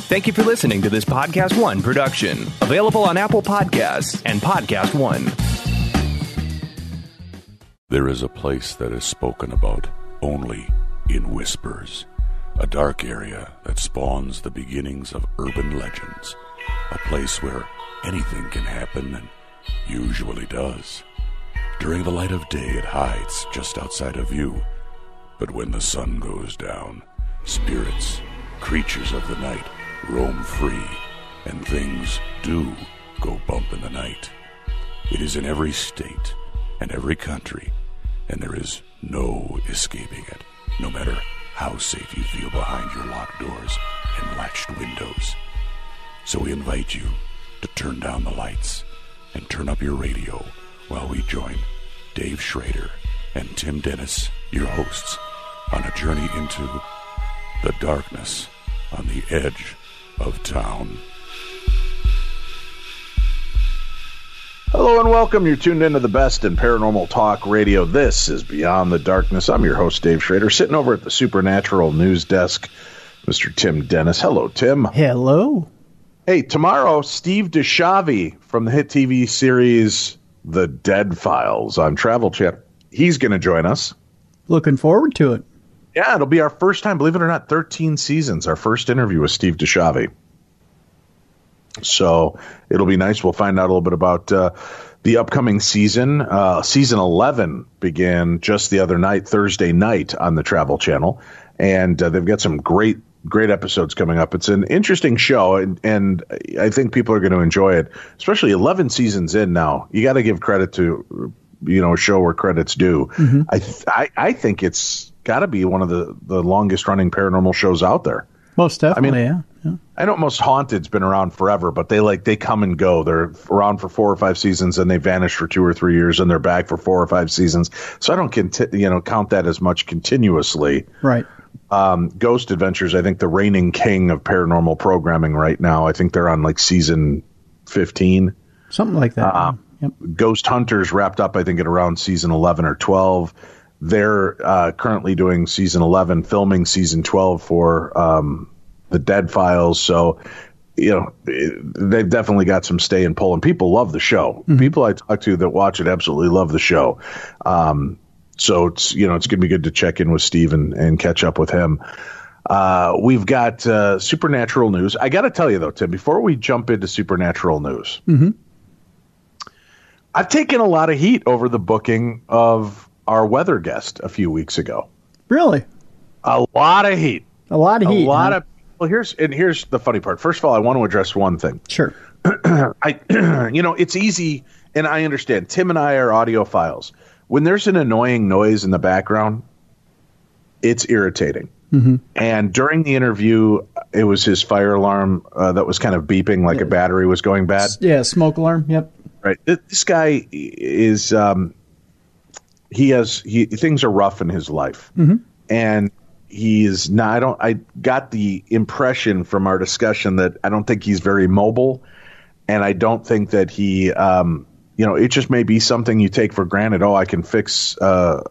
Thank you for listening to this Podcast One production. Available on Apple Podcasts and Podcast One. There is a place that is spoken about only in whispers. A dark area that spawns the beginnings of urban legends. A place where anything can happen and usually does. During the light of day, it hides just outside of view. But when the sun goes down, spirits, creatures of the night, roam free, and things do go bump in the night. It is in every state and every country, and there is no escaping it, no matter how safe you feel behind your locked doors and latched windows. So we invite you to turn down the lights and turn up your radio while we join Dave Schrader and Tim Dennis, your hosts, on a journey into the darkness on the edge of town. Hello and welcome. You're tuned into the best in paranormal talk radio. This is Beyond the Darkness. I'm your host, Dave Schrader, sitting over at the Supernatural News Desk, Mr. Tim Dennis. Hello, Tim. Hello. Hey, tomorrow, Steve DeShavi from the hit TV series The Dead Files on Travel Channel. He's going to join us. Looking forward to it. Yeah, it'll be our first time, believe it or not, 13 seasons, our first interview with Steve DeShavi. So it'll be nice. We'll find out a little bit about the upcoming season. Season 11 began just the other night, Thursday night, on the Travel Channel. And they've got some great episodes coming up. It's an interesting show, and I think people are going to enjoy it, especially 11 seasons in now. You got to give credit to, a show where credit's due. Mm-hmm. I think it's got to be one of the longest running paranormal shows out there. Most definitely, yeah. I know Most Haunted's been around forever, but they come and go. They're around for 4 or 5 seasons, and they vanish for 2 or 3 years, and they're back for 4 or 5 seasons. So I don't count that as much continuously. Right. Ghost Adventures, I think the reigning king of paranormal programming right now. I think they're on like season 15. Something like that. Yep. Ghost Hunters wrapped up, I think, at around season 11 or 12. They're currently doing season 11, filming season 12 for the Dead Files. So, they've definitely got some stay and pull, and people love the show. Mm-hmm. People I talk to that watch it absolutely love the show. So it's going to be good to check in with Steve and catch up with him. We've got Supernatural news. I got to tell you, though, Tim, before we jump into Supernatural news, mm-hmm. I've taken a lot of heat over the booking of our weather guest a few weeks ago. Really? A lot of heat. Well, here's the funny part. First of all, I want to address one thing. Sure. It's easy, and I understand. Tim and I are audiophiles. When there's an annoying noise in the background, it's irritating. Mm-hmm. And during the interview, it was his fire alarm that was kind of beeping like a battery was going bad. Yeah, smoke alarm. Yep. Right. This guy is things are rough in his life. Mm-hmm. And he is not. I got the impression from our discussion that I don't think he's very mobile, and I don't think that he it just may be something you take for granted. Oh, I can fix a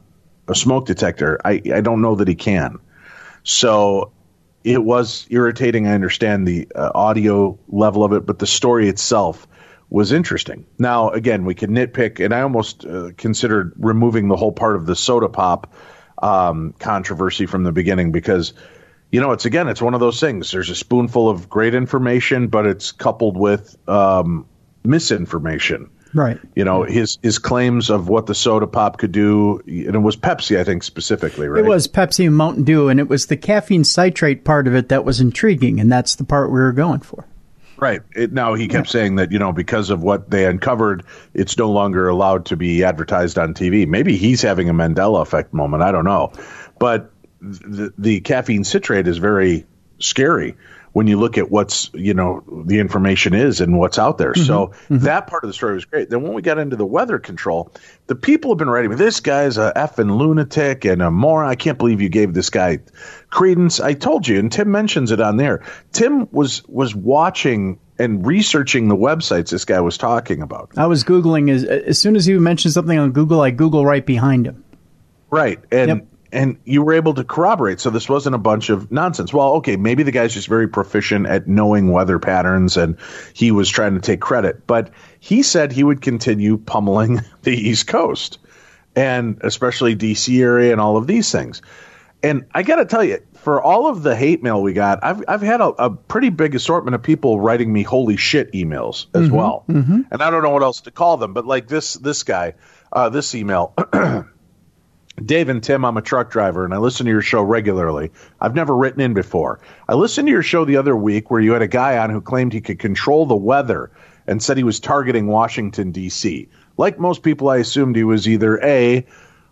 smoke detector. I don't know that he can. So it was irritating. I understand the audio level of it, but the story itself was interesting. Now, again, we can nitpick, and I almost considered removing the whole part of the soda pop controversy from the beginning because, it's one of those things. There's a spoonful of great information, but it's coupled with misinformation. Right. His claims of what the soda pop could do, and it was Pepsi, I think, specifically, right? It was Pepsi and Mountain Dew, and it was the caffeine citrate part of it that was intriguing, and that's the part we were going for. Right. Now, he kept saying that, because of what they uncovered, it's no longer allowed to be advertised on TV. Maybe he's having a Mandela effect moment. I don't know. But the caffeine citrate is very scary when you look at what's, the information is and what's out there. Mm-hmm. So that part of the story was great. Then when we got into the weather control, the people have been writing, this guy's a effing lunatic and a moron. I can't believe you gave this guy credence. I told you, and Tim mentions it on there. Tim was watching and researching the websites this guy was talking about. I was Googling. As soon as he mentioned something on Google, I Google right behind him. Right. And And you were able to corroborate. So this wasn't a bunch of nonsense. Well, okay, maybe the guy's just very proficient at knowing weather patterns and he was trying to take credit. But he said he would continue pummeling the East Coast and especially D.C. area and all of these things. And I got to tell you, for all of the hate mail we got, I've had a pretty big assortment of people writing me holy shit emails as well. And I don't know what else to call them. But like this guy, this email. Dave and Tim, I'm a truck driver, and I listen to your show regularly. I've never written in before. I listened to your show the other week where you had a guy on who claimed he could control the weather and said he was targeting Washington, D.C. Like most people, I assumed he was either A,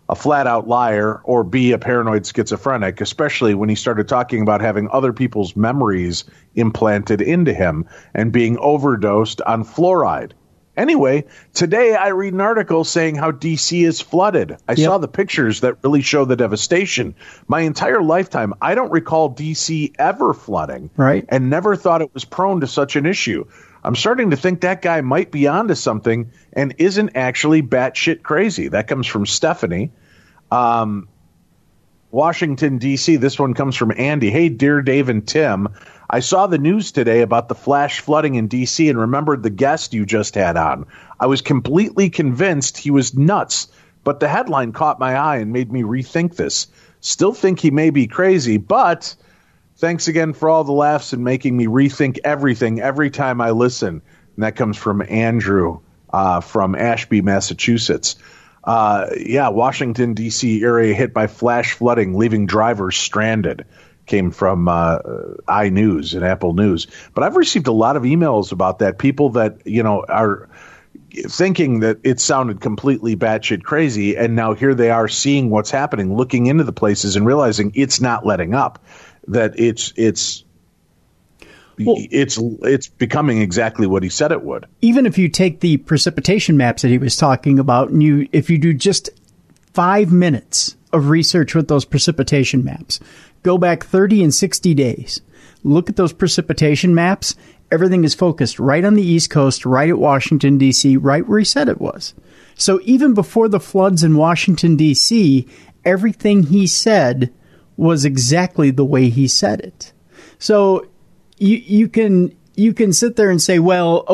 a flat-out liar, or B, a paranoid schizophrenic, especially when he started talking about having other people's memories implanted into him and being overdosed on fluoride. Anyway, today I read an article saying how D.C. is flooded. I saw the pictures that really show the devastation. My entire lifetime, I don't recall D.C. ever flooding, right? And never thought it was prone to such an issue. I'm starting to think that guy might be onto something and isn't actually batshit crazy. That comes from Stephanie. Washington, D.C., this one comes from Andy. Hey, dear Dave and Tim, I saw the news today about the flash flooding in D.C. and remembered the guest you just had on. I was completely convinced he was nuts, but the headline caught my eye and made me rethink this. Still think he may be crazy, but thanks again for all the laughs and making me rethink everything every time I listen. And that comes from Andrew from Ashby, Massachusetts. Washington, D.C. area hit by flash flooding, leaving drivers stranded. Came from iNews and Apple News. But I've received a lot of emails about that. People that, are thinking that it sounded completely batshit crazy. And now here they are seeing what's happening, looking into the places and realizing it's not letting up, that it's becoming exactly what he said it would. Even if you take the precipitation maps that he was talking about, and if you do just 5 minutes of research with those precipitation maps, go back 30 and 60 days, look at those precipitation maps, everything is focused right on the East Coast, right at Washington, D.C., right where he said it was. So even before the floods in Washington, D.C., everything he said was exactly the way he said it. So you can sit there and say, well,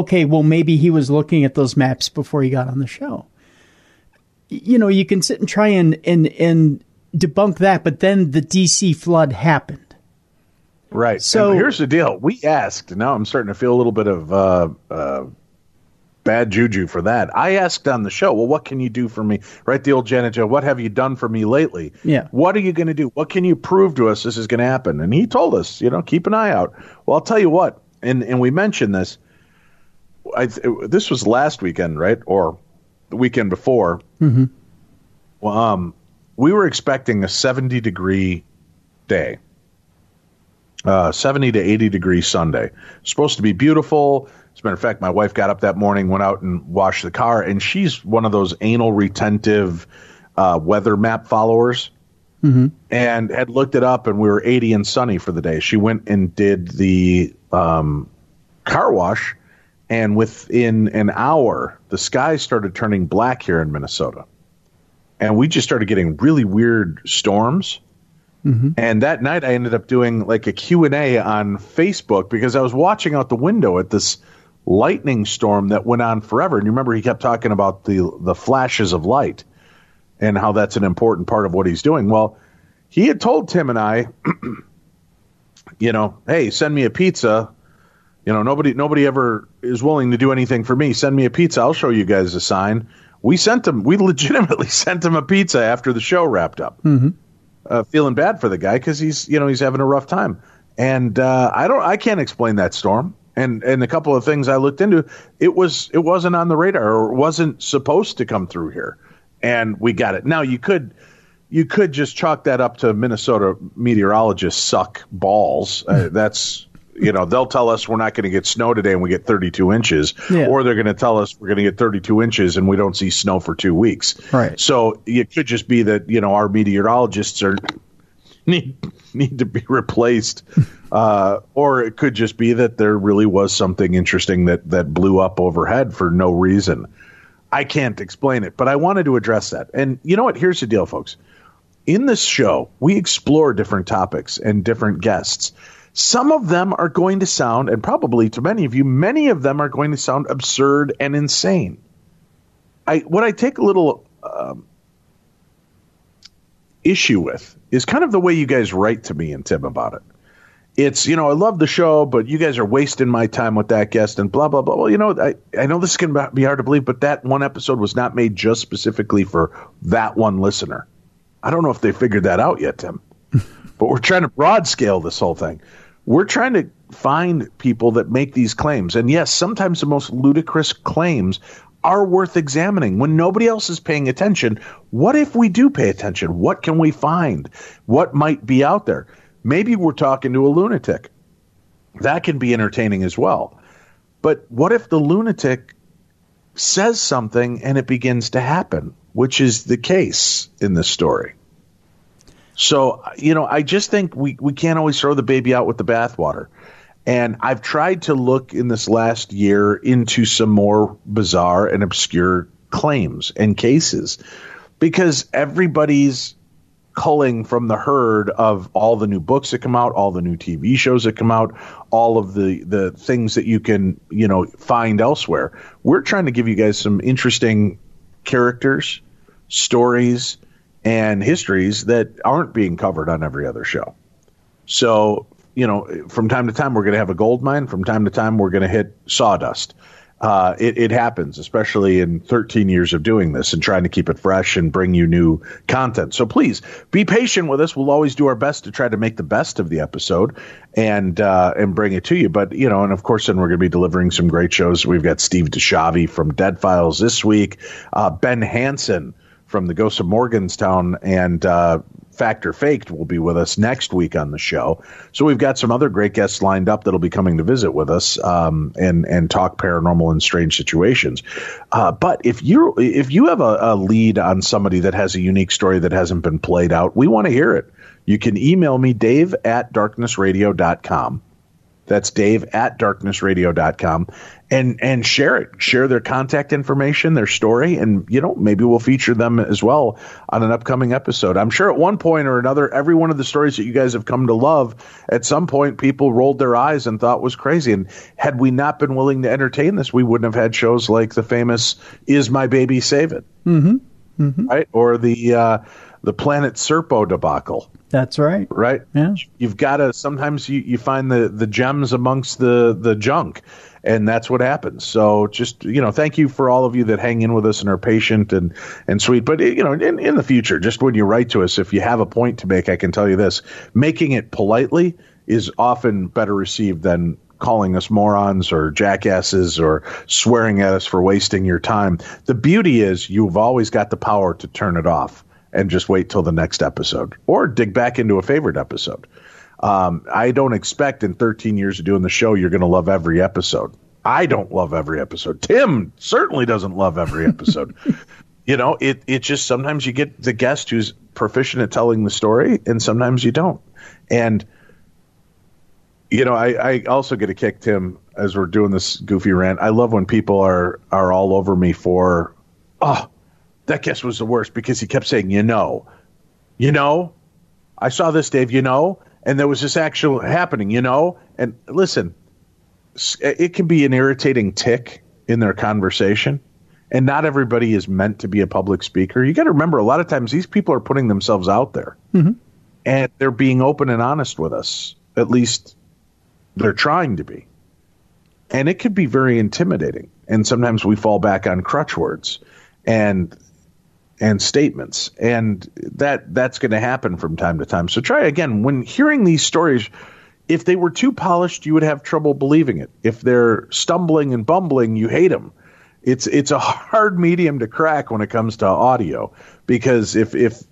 maybe he was looking at those maps before he got on the show. You can sit and try and debunk that, but then the DC flood happened. Right. So and here's the deal. We asked, now I'm starting to feel a little bit of bad juju for that. I asked on the show, well, what can you do for me? Right, the old Janet Joe, what have you done for me lately? Yeah. What are you going to do? What can you prove to us this is going to happen? And he told us, keep an eye out. Well, I'll tell you what, and we mentioned this. This was last weekend, right? Or the weekend before. Mm-hmm. Well, we were expecting a 70-degree day, 70 to 80 degree Sunday. Supposed to be beautiful. As a matter of fact, my wife got up that morning, went out and washed the car, and she's one of those anal retentive weather map followers, and had looked it up, and we were 80 and sunny for the day. She went and did the car wash, and within an hour, the sky started turning black here in Minnesota. And we just started getting really weird storms. And that night I ended up doing like a Q&A on Facebook because I was watching out the window at this lightning storm that went on forever. And you remember he kept talking about the flashes of light and how that's an important part of what he's doing. Well, he had told Tim and I, hey, send me a pizza. Nobody ever is willing to do anything for me. Send me a pizza. I'll show you guys a sign. We legitimately sent him a pizza after the show wrapped up. Feeling bad for the guy because he's having a rough time. And I can't explain that storm. And a couple of things I looked into, it wasn't on the radar or wasn't supposed to come through here. And we got it. Now you could just chalk that up to Minnesota meteorologists suck balls. That's, they'll tell us we're not going to get snow today and we get 32 inches, or they're going to tell us we're going to get 32 inches and we don't see snow for 2 weeks. Right. So it could just be that, our meteorologists need to be replaced. Or it could just be that there really was something interesting that blew up overhead for no reason. I can't explain it, but I wanted to address that. And you know what? Here's the deal, folks. in this show, we explore different topics and different guests. Some of them are going to sound, and probably to many of you, many of them are going to sound absurd and insane. What I take a little issue with is kind of the way you guys write to me and Tim about it. It's, I love the show, but you guys are wasting my time with that guest and blah, blah, blah. Well, I know this can be hard to believe, but that one episode was not made just specifically for that one listener. I don't know if they figured that out yet, Tim, but we're trying to broad scale this whole thing. We're trying to find people that make these claims. And yes, sometimes the most ludicrous claims are worth examining. When nobody else is paying attention, what if we do pay attention? What can we find? What might be out there? Maybe we're talking to a lunatic. That can be entertaining as well. But what if the lunatic says something and it begins to happen, which is the case in this story? So, I just think we can't always throw the baby out with the bathwater. And I've tried to look in this last year into some more bizarre and obscure claims and cases, because everybody's culling from the herd of all the new books that come out, all the new TV shows that come out, all of the things that you can, find elsewhere. We're trying to give you guys some interesting characters, stories, and histories that aren't being covered on every other show. So, from time to time, we're going to have a gold mine. From time to time, we're going to hit sawdust. It happens, especially in 13 years of doing this and trying to keep it fresh and bring you new content. So please be patient with us. We'll always do our best to try to make the best of the episode and bring it to you. But, and of course, then we're going to be delivering some great shows. We've got Steve DeShavi from Dead Files this week, Ben Hansen from the Ghosts of Morganstown and Factor Faked will be with us next week on the show. So we've got some other great guests lined up that'll be coming to visit with us and talk paranormal and strange situations. But if you have a lead on somebody that has a unique story that hasn't been played out, we want to hear it. You can email me, dave@darknessradio.com. That's dave@darknessradio.com. And share it. Share their contact information, their story, and, maybe we'll feature them as well on an upcoming episode. I'm sure at one point or another, every one of the stories that you guys have come to love, at some point people rolled their eyes and thought was crazy. And had we not been willing to entertain this, we wouldn't have had shows like the famous Is My Baby Save It? Mm-hmm. Mm-hmm. Right? Or the Planet Serpo debacle. That's right. Right? Yeah. You've got to, sometimes you find the gems amongst the junk, and that's what happens. So just, thank you for all of you that hang in with us and are patient and sweet. But, in the future, just when you write to us, if you have a point to make, I can tell you this, making it politely is often better received than calling us morons or jackasses or swearing at us for wasting your time. The beauty is you've always got the power to turn it off and just wait till the next episode or dig back into a favorite episode. I don't expect in 13 years of doing the show you're going to love every episode. I don't love every episode. Tim certainly doesn't love every episode. It just sometimes you get the guest who's proficient at telling the story and sometimes you don't. And, I also get a kick, Tim, as we're doing this goofy rant. I love when people are all over me for, that guest was the worst because he kept saying, I saw this, Dave, and there was this actual happening, and listen, it can be an irritating tick in their conversation, and not everybody is meant to be a public speaker. You got to remember, a lot of times these people are putting themselves out there, and they're being open and honest with us. At least they're trying to be, and it could be very intimidating. And sometimes we fall back on crutch words and statements, and that's going to happen from time to time. So try again. When hearing these stories, if they were too polished, you would have trouble believing it. If they're stumbling and bumbling, you hate them. It's a hard medium to crack when it comes to audio, because if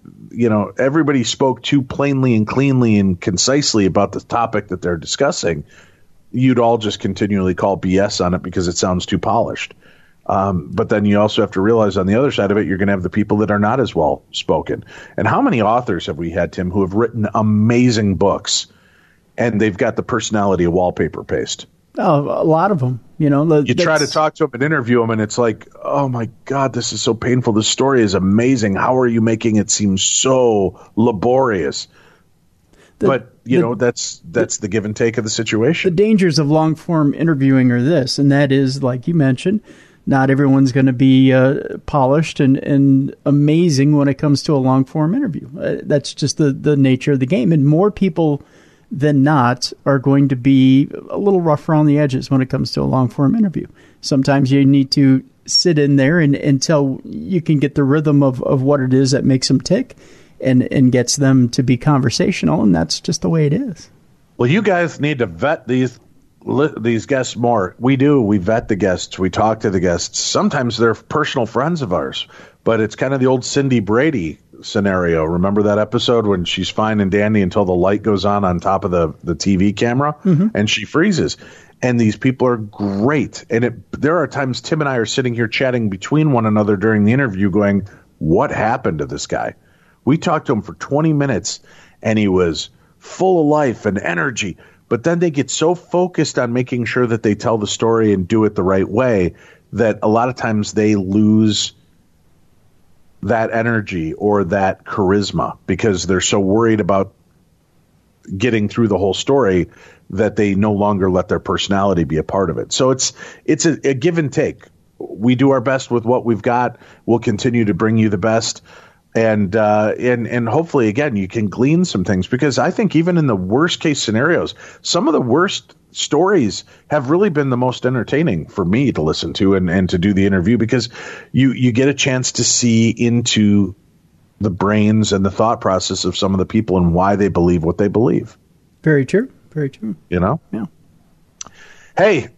everybody spoke too plainly and cleanly and concisely about the topic that they're discussing, you'd all just continually call BS on it because it sounds too polished. But then you also have to realize on the other side of it, you're going to have the people that are not as well spoken. And how many authors have we had, Tim, who have written amazing books and they've got the personality of wallpaper paste? Oh, a lot of them. You try to talk to him and interview him, and it's like, oh my God, this is so painful. This story is amazing. How are you making it seem so laborious? But that's the give and take of the situation. The dangers of long form interviewing are this, and that is, like you mentioned, not everyone's going to be polished and amazing when it comes to a long form interview. That's just the nature of the game, and more people than not are going to be a little rough around the edges when it comes to a long form interview. Sometimes you need to sit in there until you can get the rhythm of what it is that makes them tick and gets them to be conversational, and that's just the way it is. Well, you guys need to vet these guests more. We do. We vet the guests. We talk to the guests. Sometimes they're personal friends of ours, but it's kind of the old Cindy Brady scenario. Remember that episode when she's fine and dandy until the light goes on top of the TV camera and she freezes? And these people are great. And there are times Tim and I are sitting here chatting between one another during the interview going, what happened to this guy? We talked to him for 20 minutes and he was full of life and energy. But then they get so focused on making sure that they tell the story and do it the right way that a lot of times they lose that energy or that charisma because they're so worried about getting through the whole story that they no longer let their personality be a part of it. So it's a give and take. We do our best with what we've got. We'll continue to bring you the best. And hopefully, again, you can glean some things, because I think even in the worst case scenarios, some of the worst stories have really been the most entertaining for me to listen to and to do the interview, because you get a chance to see into the brains and the thought process of some of the people and why they believe what they believe. Very true. Very true. Yeah. Hey,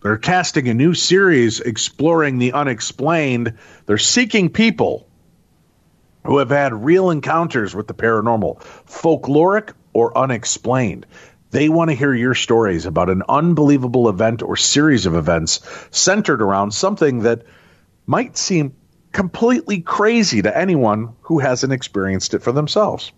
they're casting a new series exploring the unexplained. They're seeking people who have had real encounters with the paranormal, folkloric or unexplained. They want to hear your stories about an unbelievable event or series of events centered around something that might seem completely crazy to anyone who hasn't experienced it for themselves.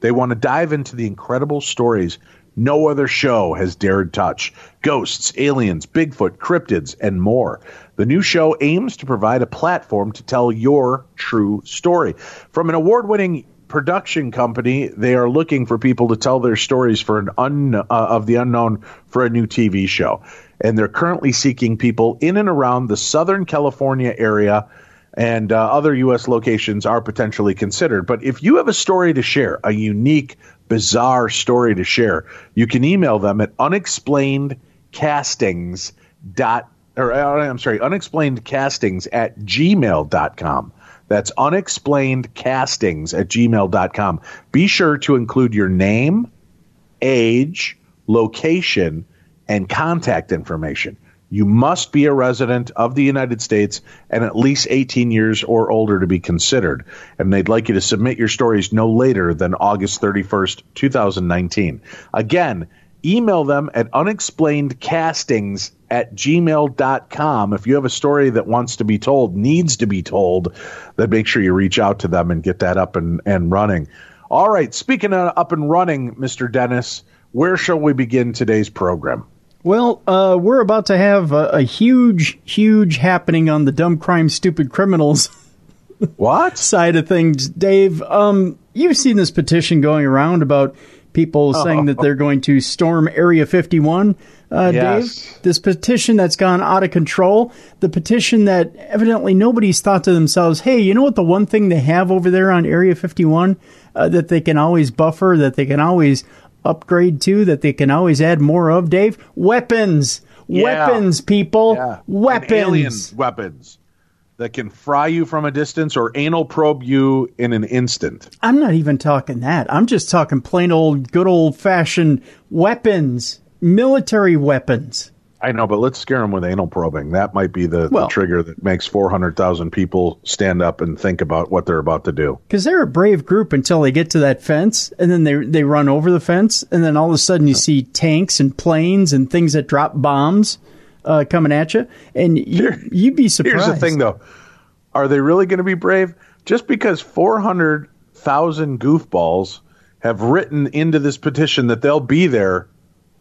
They want to dive into the incredible stories no other show has dared touch. Ghosts, aliens, Bigfoot, cryptids, and more. The new show aims to provide a platform to tell your true story. From an award-winning production company, they are looking for people to tell their stories for of the unknown for a new TV show. And they're currently seeking people in and around the Southern California area, and other U.S. locations are potentially considered. But if you have a story to share, a unique, bizarre story to share, you can email them at unexplainedcastings@gmail.com. That's unexplainedcastings@gmail.com. Be sure to include your name, age, location, and contact information. You must be a resident of the United States and at least 18 years or older to be considered. And they'd like you to submit your stories no later than August 31st, 2019. Again, email them at unexplainedcastings@gmail.com. If you have a story that wants to be told, needs to be told, then make sure you reach out to them and get that up and running. All right, speaking of up and running, Mr. Dennis, where shall we begin today's program? Well, we're about to have a huge, huge happening on the dumb crime, stupid criminals what side of things. Dave, you've seen this petition going around about people saying that they're going to storm Area 51, yes. Dave. This petition that's gone out of control, the petition that evidently nobody's thought to themselves, hey, you know what the one thing they have over there on Area 51 that they can always buffer, that they can always upgrade to, that they can always add more of, Dave? Weapons. Yeah. Weapons, people. Yeah. Weapons. And alien weapons that can fry you from a distance or anal probe you in an instant. I'm not even talking that. I'm just talking plain old, good old-fashioned weapons. Military weapons. I know, but let's scare them with anal probing. That might be the trigger that makes 400,000 people stand up and think about what they're about to do. Because they're a brave group until they get to that fence, and then they run over the fence, and then all of a sudden you see tanks and planes and things that drop bombs coming at you, and you'd be surprised. Here's the thing, though. Are they really going to be brave? Just because 400,000 goofballs have written into this petition that they'll be there,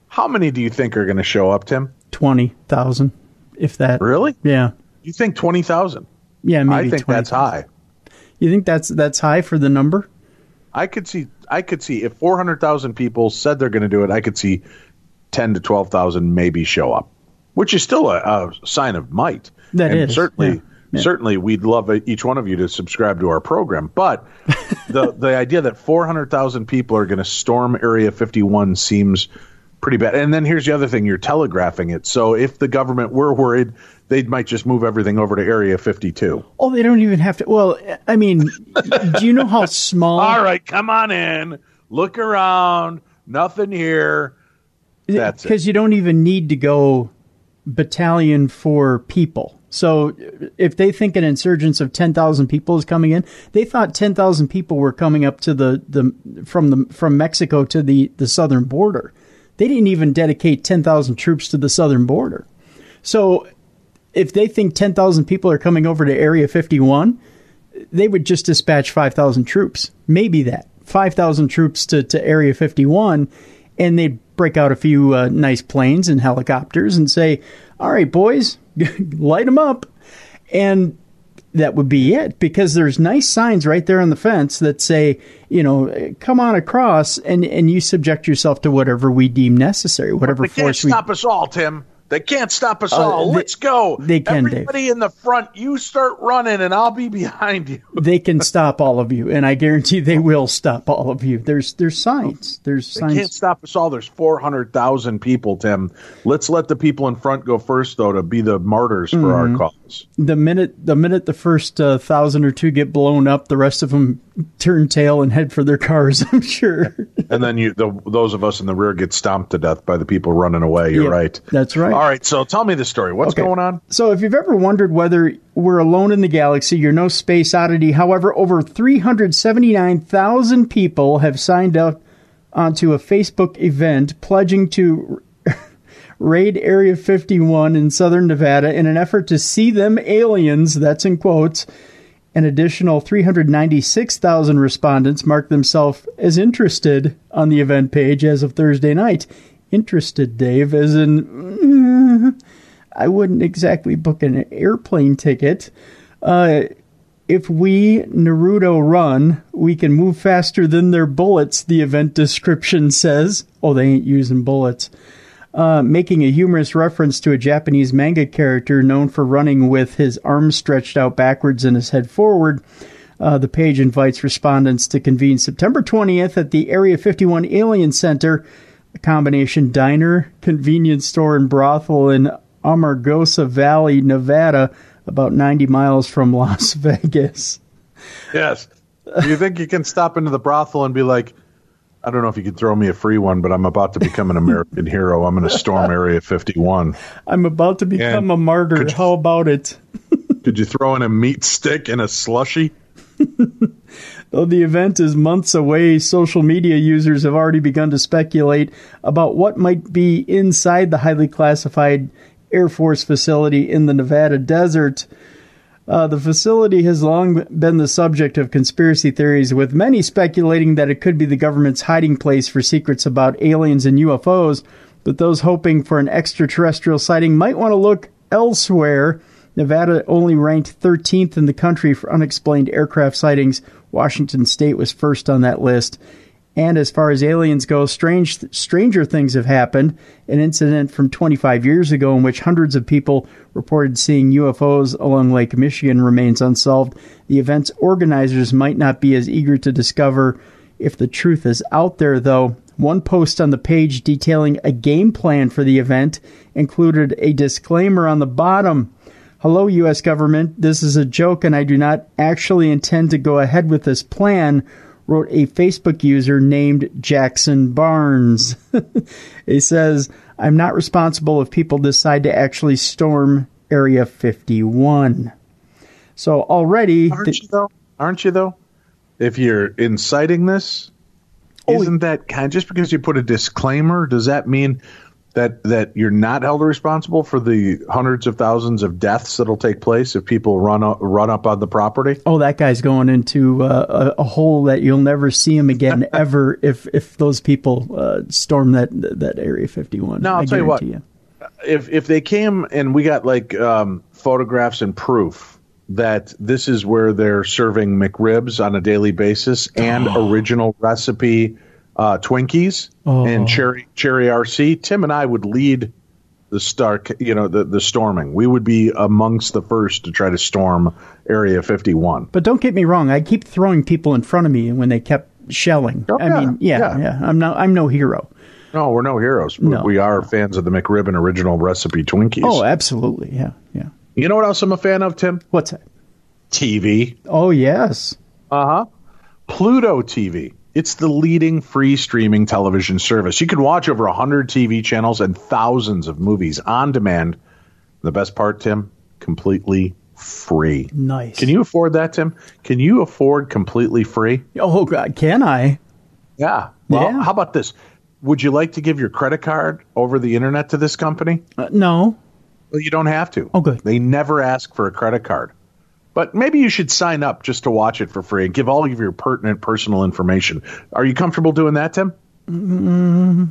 how many do you think are going to show up, Tim? 20,000, if that. Really? Yeah. You think 20,000? Yeah, maybe. I think 20, that's high. You think that's high for the number? I could see if 400,000 people said they're going to do it, I could see 10 to 12,000 maybe show up, which is still a sign of might. That and is. Certainly, we'd love each one of you to subscribe to our program. But the idea that 400,000 people are going to storm Area 51 seems pretty bad. And then here's the other thing. You're telegraphing it. So if the government were worried, they might just move everything over to Area 52. Oh, they don't even have to. Well, I mean, do you know how small? All right, come on in. Look around. Nothing here. That's it. Because you don't even need to go battalion for people. So if they think an insurgence of 10,000 people is coming in, they thought 10,000 people were coming up to from Mexico to the southern border. They didn't even dedicate 10,000 troops to the southern border. So if they think 10,000 people are coming over to Area 51, they would just dispatch 5,000 troops. Maybe that. 5,000 troops to Area 51, and they'd break out a few nice planes and helicopters and say, all right, boys, light them up. And that would be it, because there's nice signs right there on the fence that say, come on across, and you subject yourself to whatever we deem necessary, whatever force we... They can't stop us all, Tim. They can't stop us all. Let's go. They can, Everybody Dave. in the front, you start running, and I'll be behind you. They can stop all of you, and I guarantee they will stop all of you. There's signs. There's signs. They can't stop us all. There's 400,000 people, Tim. Let's let the people in front go first, though, to be the martyrs for our cause. The minute the first 1,000 or two get blown up, the rest of them turn tail and head for their cars, I'm sure. And then those of us in the rear get stomped to death by the people running away. You're right. That's right. All right, so tell me the story. What's going on? So if you've ever wondered whether we're alone in the galaxy, you're no space oddity. However, over 379,000 people have signed up onto a Facebook event pledging to raid Area 51 in southern Nevada in an effort to see them aliens, that's in quotes. An additional 396,000 respondents marked themselves as interested on the event page as of Thursday night. Interested, Dave, as in, I wouldn't exactly book an airplane ticket. If we Naruto run, we can move faster than their bullets, the event description says. Oh, they ain't using bullets. Making a humorous reference to a Japanese manga character known for running with his arms stretched out backwards and his head forward. The page invites respondents to convene September 20th at the Area 51 Alien Center, a combination diner, convenience store, and brothel in Amargosa Valley, Nevada, about 90 miles from Las Vegas. Yes. Do you think you can stop into the brothel and be like, I don't know if you could throw me a free one, but I'm about to become an American hero. I'm going to storm Area 51. I'm about to become a martyr. How about it? Could you throw in a meat stick and a slushie? Though the event is months away, social media users have already begun to speculate about what might be inside the highly classified Air Force facility in the Nevada desert. The facility has long been the subject of conspiracy theories, with many speculating that it could be the government's hiding place for secrets about aliens and UFOs, but those hoping for an extraterrestrial sighting might want to look elsewhere. Nevada only ranked 13th in the country for unexplained aircraft sightings. Washington State was first on that list. And as far as aliens go, stranger things have happened. An incident from 25 years ago in which hundreds of people reported seeing UFOs along Lake Michigan remains unsolved. The event's organizers might not be as eager to discover if the truth is out there, though. One post on the page detailing a game plan for the event included a disclaimer on the bottom. Hello, U.S. government. This is a joke, and I do not actually intend to go ahead with this plan, wrote a Facebook user named Jackson Barnes. He says, I'm not responsible if people decide to actually storm Area 51. So already... Aren't you, though? If you're inciting this, isn't that kind of... Just because you put a disclaimer, does that mean that you're not held responsible for the hundreds of thousands of deaths that'll take place if people run up on the property? Oh, that guy's going into a hole that you'll never see him again ever if those people storm that Area 51. No, I'll tell you what. if they came and we got like photographs and proof that this is where they're serving McRibs on a daily basis and original recipe Twinkies and cherry RC, Tim and I would lead the storming. We would be amongst the first to try to storm Area 51. But don't get me wrong, I keep throwing people in front of me when they kept shelling. Yeah. I'm no hero. No, we're no heroes. No. We are fans of the McRib and original recipe Twinkies. Oh, absolutely. Yeah. You know what else I'm a fan of, Tim? What's that? TV. Oh, yes. Pluto TV. It's the leading free streaming television service. You can watch over 100 TV channels and thousands of movies on demand. The best part, Tim, completely free. Nice. Can you afford that, Tim? Can you afford completely free? Oh, God, can I? Yeah. Well, how about this? Would you like to give your credit card over the internet to this company? No. Well, you don't have to. Oh, good. They never ask for a credit card. But maybe you should sign up just to watch it for free and give all of your pertinent personal information. Are you comfortable doing that, Tim? Mm-hmm.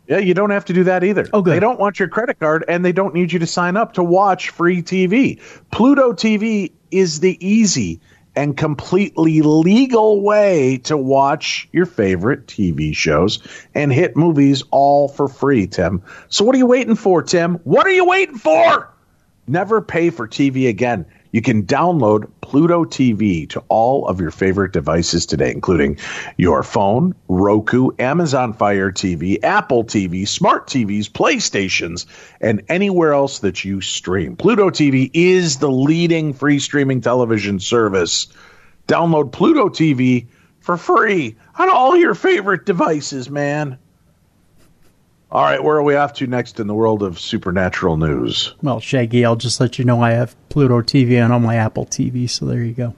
Yeah, you don't have to do that either. Oh, good. They don't want your credit card, and they don't need you to sign up to watch free TV. Pluto TV is the easy and completely legal way to watch your favorite TV shows and hit movies all for free, Tim. So what are you waiting for, Tim? What are you waiting for? Never pay for TV again. You can download Pluto TV to all of your favorite devices today, including your phone, Roku, Amazon Fire TV, Apple TV, smart TVs, PlayStations, and anywhere else that you stream. Pluto TV is the leading free streaming television service. Download Pluto TV for free on all your favorite devices, man. All right, where are we off to next in the world of supernatural news? Well, Shaggy, I'll just let you know I have Pluto TV on all my Apple TV, so there you go.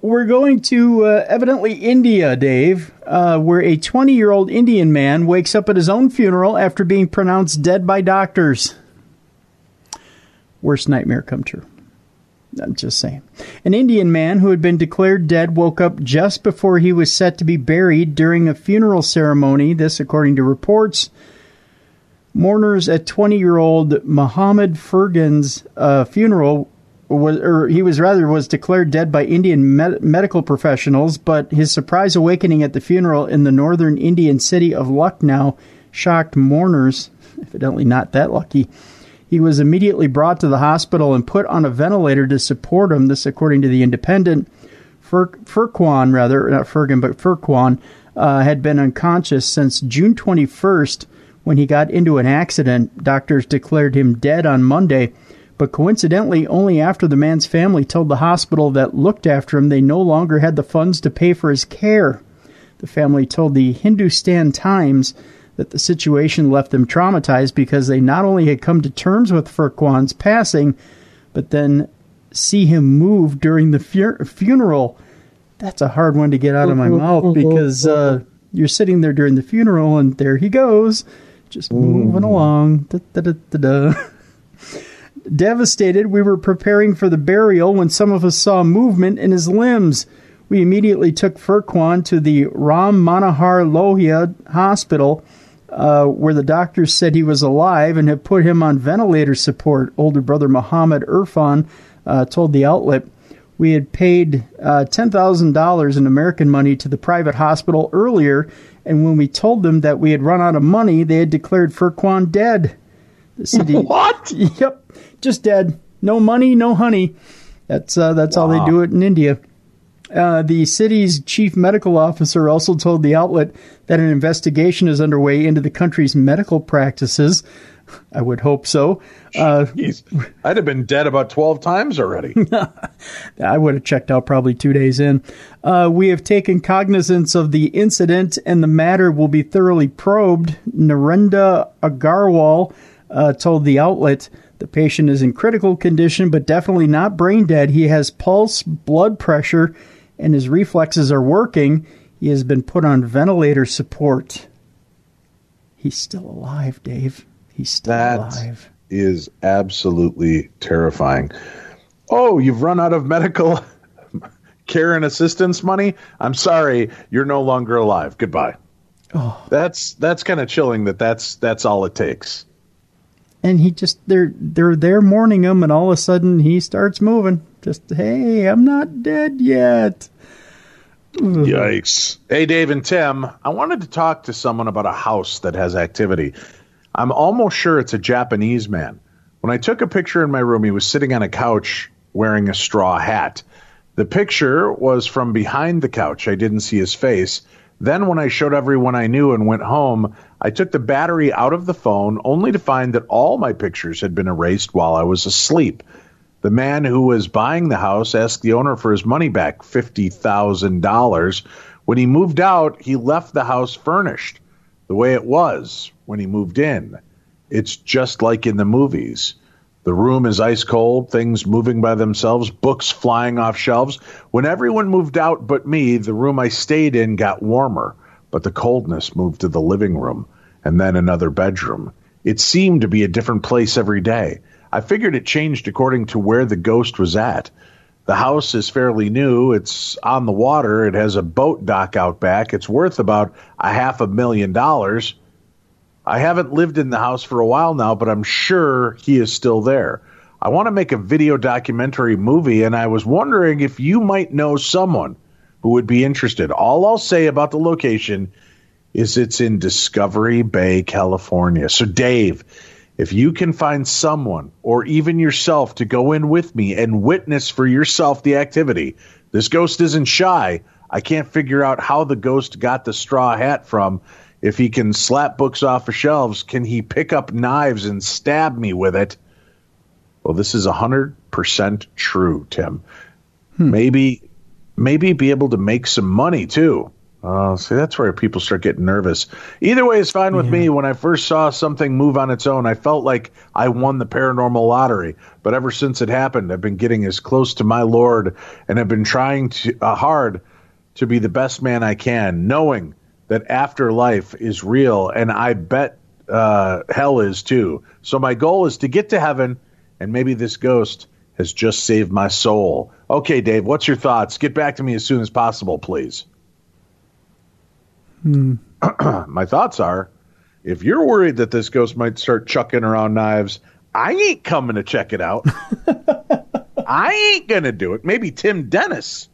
We're going to evidently India, Dave, where a 20-year-old Indian man wakes up at his own funeral after being pronounced dead by doctors. Worst nightmare come true. I'm just saying. An Indian man who had been declared dead woke up just before he was set to be buried during a funeral ceremony. This, according to reports. Mourners at 20-year-old Muhammad Furgan's funeral was declared dead by Indian medical professionals, but his surprise awakening at the funeral in the northern Indian city of Lucknow shocked mourners. Evidently not that lucky. He was immediately brought to the hospital and put on a ventilator to support him. This, according to the Independent. Furquan had been unconscious since June 21st when he got into an accident. Doctors declared him dead on Monday, but coincidentally, only after the man's family told the hospital that looked after him they no longer had the funds to pay for his care. The family told the Hindustan Times that the situation left them traumatized because they not only had come to terms with Furquan's passing, but then see him move during the funeral. That's a hard one to get out of my mouth because you're sitting there during the funeral and there he goes, just moving along. Devastated, we were preparing for the burial when some of us saw movement in his limbs. We immediately took Furquan to the Ram Manohar Lohia Hospital, where the doctors said he was alive and have put him on ventilator support. Older brother Muhammad Irfan told the outlet, "We had paid $10,000 in American money to the private hospital earlier, and when we told them that we had run out of money, they had declared Furquan dead." The city, what? Yep, just dead. No money, no honey. That's how they do it in India. The city's chief medical officer also told the outlet that an investigation is underway into the country's medical practices. I would hope so. Jeez. I'd have been dead about 12 times already. I would have checked out probably 2 days in. We have taken cognizance of the incident and the matter will be thoroughly probed. Narendra Agarwal told the outlet the patient is in critical condition, but definitely not brain dead. He has pulse, blood pressure, and his reflexes are working. He has been put on ventilator support. He's still alive, Dave. He's still alive. That is absolutely terrifying. Oh, you've run out of medical care and assistance money? I'm sorry, you're no longer alive. Goodbye. Oh. That's kind of chilling that's all it takes. And he just, they're there mourning him, and all of a sudden he starts moving. Just, hey, I'm not dead yet. Yikes. Hey, Dave and Tim, I wanted to talk to someone about a house that has activity. I'm almost sure it's a Japanese man. When I took a picture in my room, he was sitting on a couch wearing a straw hat. The picture was from behind the couch. I didn't see his face. Then when I showed everyone I knew and went home, I took the battery out of the phone only to find that all my pictures had been erased while I was asleep. The man who was buying the house asked the owner for his money back, $50,000. When he moved out, he left the house furnished the way it was when he moved in. It's just like in the movies. The room is ice cold, things moving by themselves, books flying off shelves. When everyone moved out but me, the room I stayed in got warmer, but the coldness moved to the living room and then another bedroom. It seemed to be a different place every day. I figured it changed according to where the ghost was at. The house is fairly new. It's on the water. It has a boat dock out back. It's worth about $500,000. I haven't lived in the house for a while now, but I'm sure he is still there. I want to make a video documentary movie, and I was wondering if you might know someone who would be interested. All I'll say about the location is it's in Discovery Bay, California. So, Dave, if you can find someone or even yourself to go in with me and witness for yourself the activity, this ghost isn't shy. I can't figure out how the ghost got the straw hat from. If he can slap books off of shelves, can he pick up knives and stab me with it? Well, this is 100% true, Tim. Maybe be able to make some money, too. See, that's where people start getting nervous. Either way is fine with me. When I first saw something move on its own, I felt like I won the paranormal lottery. But ever since it happened, I've been getting as close to my Lord and have been trying hard to be the best man I can, knowing that afterlife is real, and I bet hell is too. So my goal is to get to heaven, and maybe this ghost has just saved my soul. Okay, Dave, what's your thoughts? Get back to me as soon as possible, please. My thoughts are, if you're worried that this ghost might start chucking around knives, I ain't coming to check it out. I ain't going to do it. Maybe Tim Dennis.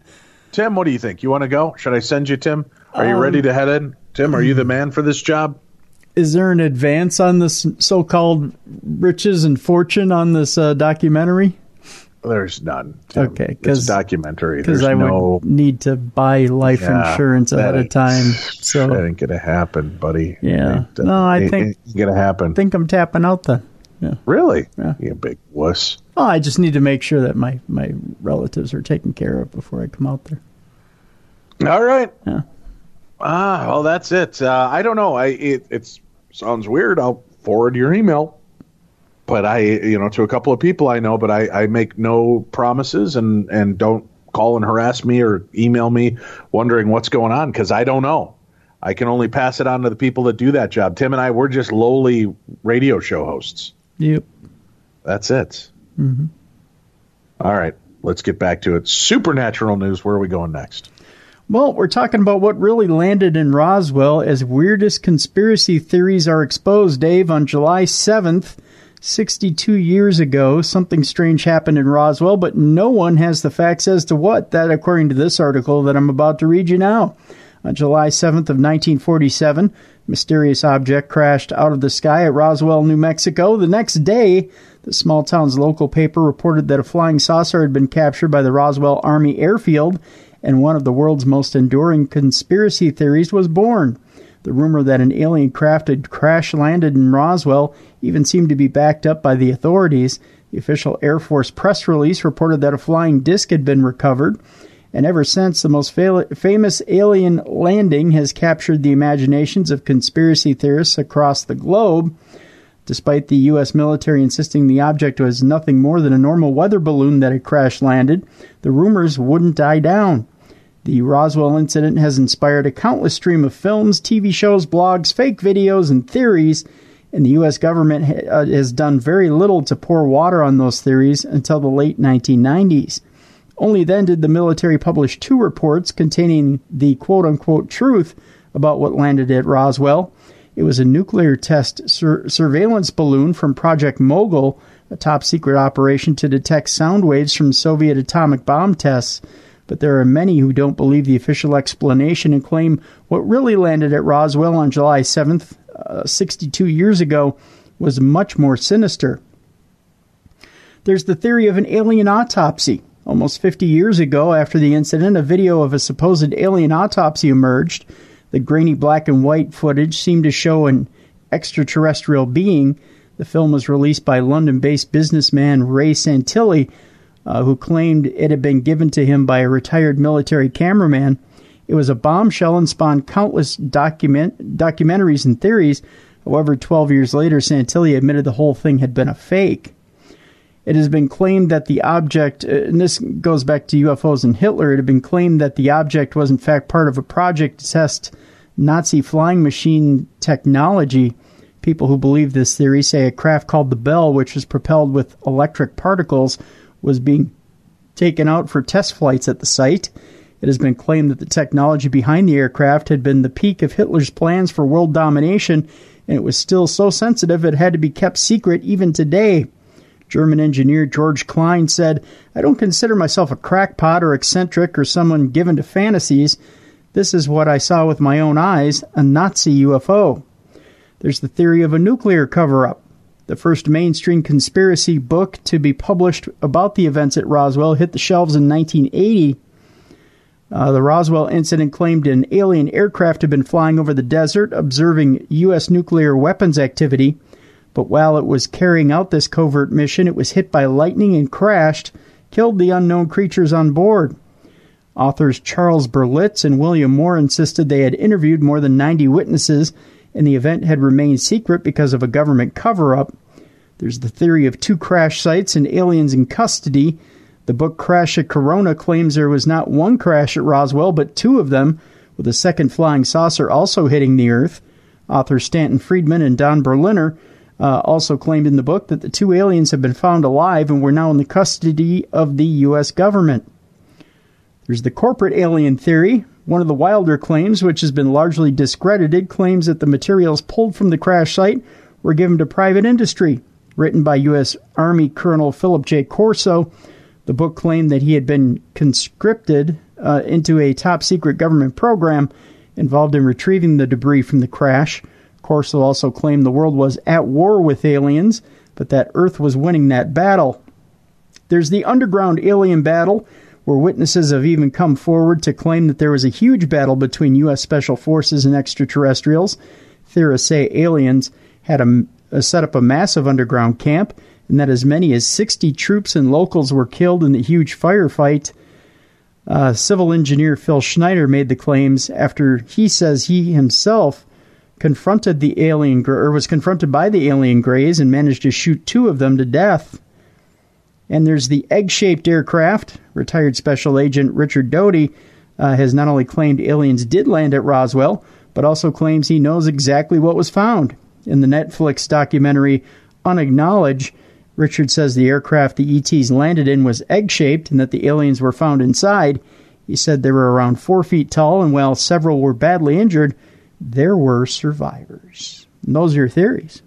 Tim, what do you think? You want to go? Should I send you, Tim? Are you ready to head in? Tim, are you the man for this job? Is there an advance on this so-called riches and fortune on this documentary? There's none, Tim. Okay. It's a documentary. Because I would need to buy life insurance ahead of time. So that ain't going to happen, buddy. Yeah. I think it's going to happen. I think I'm tapping out then. Yeah. Really? Yeah. You big wuss. Oh, I just need to make sure that my relatives are taken care of before I come out there. All right. Yeah. Well, that's it. I don't know. It sounds weird. I'll forward your email, but to a couple of people I know, but I make no promises and don't call and harass me or email me wondering what's going on, because I don't know. I can only pass it on to the people that do that job. Tim and I, we're just lowly radio show hosts. Yep. That's it. Mm-hmm. All right. Let's get back to it. Supernatural news. Where are we going next? Well, we're talking about what really landed in Roswell as weirdest conspiracy theories are exposed. Dave, on July 7th, 62 years ago, something strange happened in Roswell, but no one has the facts as to what. That, according to this article that I'm about to read you now. On July 7th of 1947, a mysterious object crashed out of the sky at Roswell, New Mexico. The next day, the small town's local paper reported that a flying saucer had been captured by the Roswell Army Airfield, and one of the world's most enduring conspiracy theories was born. The rumor that an alien craft had crash-landed in Roswell even seemed to be backed up by the authorities. The official Air Force press release reported that a flying disc had been recovered, and ever since, the most famous alien landing has captured the imaginations of conspiracy theorists across the globe. Despite the U.S. military insisting the object was nothing more than a normal weather balloon that had crash-landed, the rumors wouldn't die down. The Roswell incident has inspired a countless stream of films, TV shows, blogs, fake videos, and theories, and the U.S. government has done very little to pour water on those theories until the late 1990s. Only then did the military publish 2 reports containing the quote-unquote truth about what landed at Roswell. It was a nuclear test surveillance balloon from Project Mogul, a top-secret operation to detect sound waves from Soviet atomic bomb tests. But there are many who don't believe the official explanation and claim what really landed at Roswell on July 7th, 62 years ago, was much more sinister. There's the theory of an alien autopsy. Almost 50 years ago, after the incident, a video of a supposed alien autopsy emerged. The grainy black and white footage seemed to show an extraterrestrial being. The film was released by London-based businessman Ray Santilli, who claimed it had been given to him by a retired military cameraman. It was a bombshell and spawned countless documentaries and theories. However, 12 years later, Santilli admitted the whole thing had been a fake. It has been claimed that the object, and this goes back to UFOs and Hitler, it had been claimed that the object was in fact part of a project to test Nazi flying machine technology. People who believe this theory say a craft called the Bell, which was propelled with electric particles, was being taken out for test flights at the site. It has been claimed that the technology behind the aircraft had been the peak of Hitler's plans for world domination, and it was still so sensitive it had to be kept secret even today. German engineer George Klein said, "I don't consider myself a crackpot or eccentric or someone given to fantasies. This is what I saw with my own eyes, a Nazi UFO." There's the theory of a nuclear cover-up. The first mainstream conspiracy book to be published about the events at Roswell hit the shelves in 1980. The Roswell incident claimed an alien aircraft had been flying over the desert, observing U.S. nuclear weapons activity. But while it was carrying out this covert mission, it was hit by lightning and crashed, killed the unknown creatures on board. Authors Charles Berlitz and William Moore insisted they had interviewed more than 90 witnesses, and the event had remained secret because of a government cover-up. There's the theory of 2 crash sites and aliens in custody. The book Crash at Corona claims there was not one crash at Roswell, but 2 of them, with a second flying saucer also hitting the Earth. Authors Stanton Friedman and Don Berliner also claimed in the book that the 2 aliens have been found alive and were now in the custody of the U.S. government. There's the corporate alien theory. One of the wilder claims, which has been largely discredited, claims that the materials pulled from the crash site were given to private industry. Written by U.S. Army Colonel Philip J. Corso, the book claimed that he had been conscripted into a top-secret government program involved in retrieving the debris from the crash. Corso also claimed the world was at war with aliens, but that Earth was winning that battle. There's the underground alien battle, where witnesses have even come forward to claim that there was a huge battle between U.S. Special Forces and extraterrestrials. Theorists say aliens had set up a massive underground camp, and that as many as 60 troops and locals were killed in the huge firefight. Civil engineer Phil Schneider made the claims after he says he himself was confronted by the alien greys and managed to shoot 2 of them to death. And there's the egg-shaped aircraft. Retired Special Agent Richard Doty has not only claimed aliens did land at Roswell, but also claims he knows exactly what was found. In the Netflix documentary Unacknowledged, Richard says the aircraft the ETs landed in was egg-shaped and that the aliens were found inside. He said they were around 4 feet tall, and while several were badly injured, there were survivors. And those are your theories.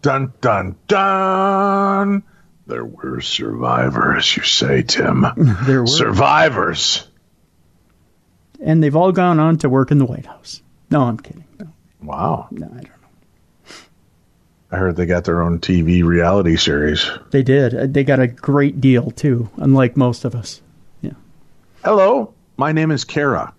Dun, dun, dun! There were survivors, you say, Tim. There were. Survivors! And they've all gone on to work in the White House. No, I'm kidding. No. Wow. No, I don't know. I heard they got their own TV reality series. They did. They got a great deal, too, unlike most of us. Yeah. Hello, my name is Kara.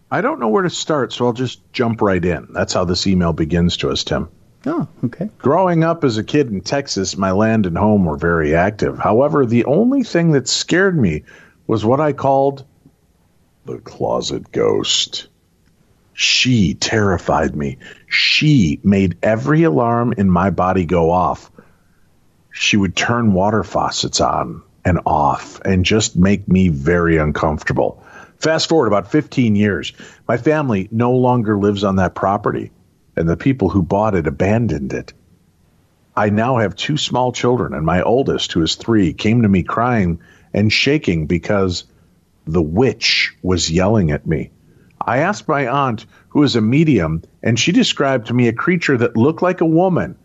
I don't know where to start, so I'll just jump right in. That's how this email begins to us, Tim. Oh, okay. Growing up as a kid in Texas, my land and home were very active. However, the only thing that scared me was what I called the closet ghost. She terrified me. She made every alarm in my body go off. She would turn water faucets on and off and just make me very uncomfortable. Fast forward about 15 years. My family no longer lives on that property, and the people who bought it abandoned it. I now have 2 small children, and my oldest, who is 3, came to me crying and shaking because the witch was yelling at me. I asked my aunt, who is a medium, and she described to me a creature that looked like a woman,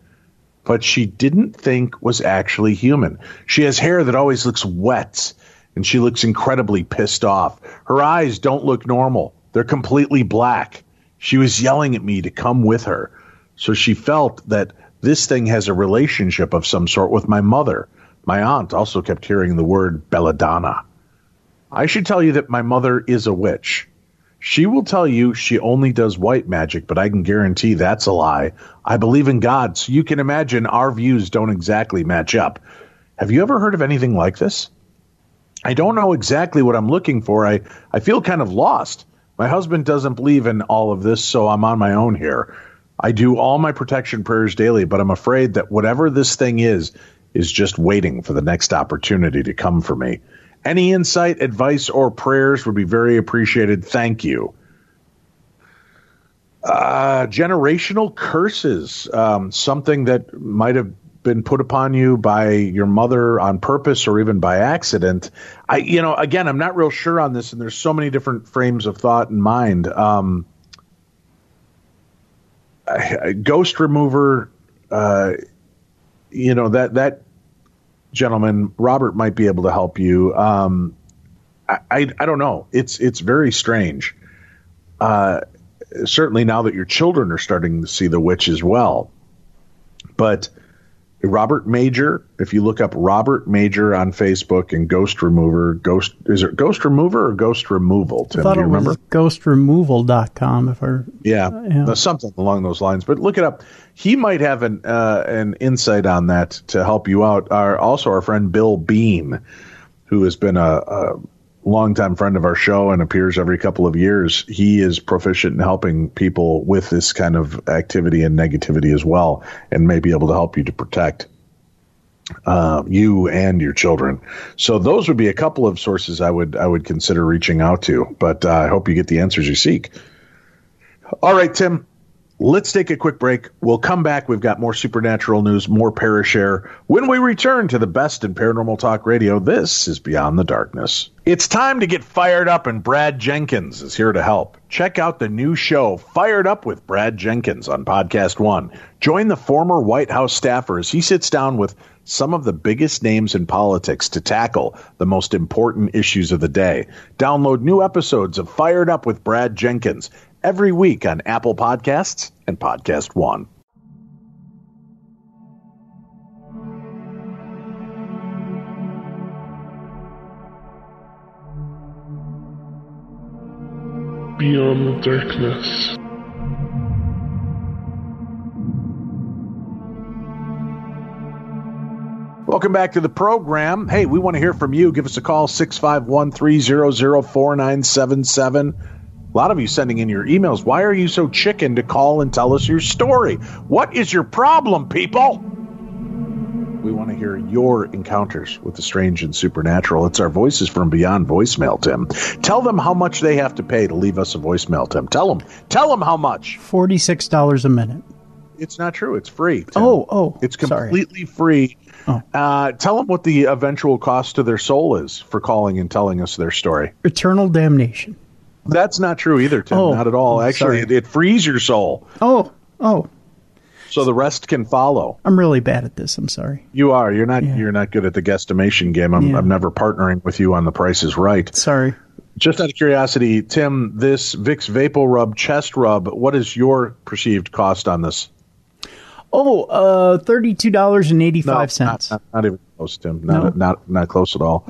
but she didn't think was actually human. She has hair that always looks wet, and she looks incredibly pissed off. Her eyes don't look normal. They're completely black. She was yelling at me to come with her. So she felt that this thing has a relationship of some sort with my mother. My aunt also kept hearing the word belladonna. I should tell you that my mother is a witch. She will tell you she only does white magic, but I can guarantee that's a lie. I believe in God, so you can imagine our views don't exactly match up. Have you ever heard of anything like this? I don't know exactly what I'm looking for. I feel kind of lost. My husband doesn't believe in all of this, so I'm on my own here. I do all my protection prayers daily, but I'm afraid that whatever this thing is just waiting for the next opportunity to come for me. Any insight, advice, or prayers would be very appreciated. Thank you. Generational curses, something that might have been put upon you by your mother on purpose or even by accident. Again, I'm not real sure on this, and there's so many different frames of thought in mind. Ghost remover, that gentleman, Robert, might be able to help you. I don't know. It's very strange. Certainly now that your children are starting to see the witch as well. But Robert Major, if you look up Robert Major on Facebook and Ghost Remover, is it Ghost Remover or Ghost Removal, Tim? I thought do you remember? It was ghostremoval.com. Yeah. Something along those lines. But look it up. He might have an insight on that to help you out. Also, our friend Bill Bean, who has been a longtime friend of our show and appears every couple of years. He is proficient in helping people with this kind of activity and negativity as well, and may be able to help you to protect you and your children. So those would be a couple of sources I would consider reaching out to, but I hope you get the answers you seek. All right, Tim, let's take a quick break. We'll come back. We've got more supernatural news, more Parashare. When we return to the best in paranormal talk radio, this is Beyond the Darkness. It's time to get fired up, and Brad Jenkins is here to help. Check out the new show, Fired Up with Brad Jenkins, on Podcast One. Join the former White House staffer as he sits down with some of the biggest names in politics to tackle the most important issues of the day. Download new episodes of Fired Up with Brad Jenkins every week on Apple Podcasts and Podcast One. Beyond the Darkness. Welcome back to the program. Hey, we want to hear from you. Give us a call, 651-300-4977. A lot of you sending in your emails. Why are you so chicken to call and tell us your story? What is your problem, people? We want to hear your encounters with the strange and supernatural. It's our Voices from Beyond voicemail, Tim. Tell them how much they have to pay to leave us a voicemail, Tim. Tell them how much. $46 a minute. It's not true. It's free, Tim. It's completely free. Tell them what the eventual cost to their soul is for calling and telling us their story. Eternal damnation. That's not true either, Tim. Not at all. Actually, it frees your soul. Oh. So the rest can follow. I'm really bad at this. I'm sorry. You are. You're not. Yeah. You're not good at the guesstimation game. I'm never partnering with you on The Price is Right. Sorry. Just out of curiosity, Tim, this Vicks VapoRub chest rub, what is your perceived cost on this? $32.85. Not even close, Tim. Not close at all.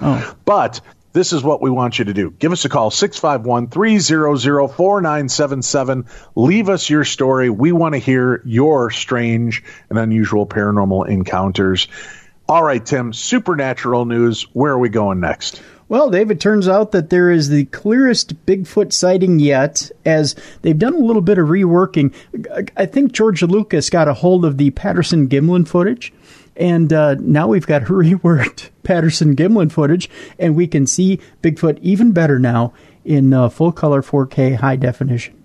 But this is what we want you to do. Give us a call, 651-300-4977. Leave us your story. We want to hear your strange and unusual paranormal encounters. All right, Tim, supernatural news. Where are we going next? Well, Dave, it turns out that there is the clearest Bigfoot sighting yet, as they've done a little bit of reworking. I think George Lucas got a hold of the Patterson-Gimlin footage, and now we've got reworked Patterson-Gimlin footage, and we can see Bigfoot even better now in full-color 4K high definition.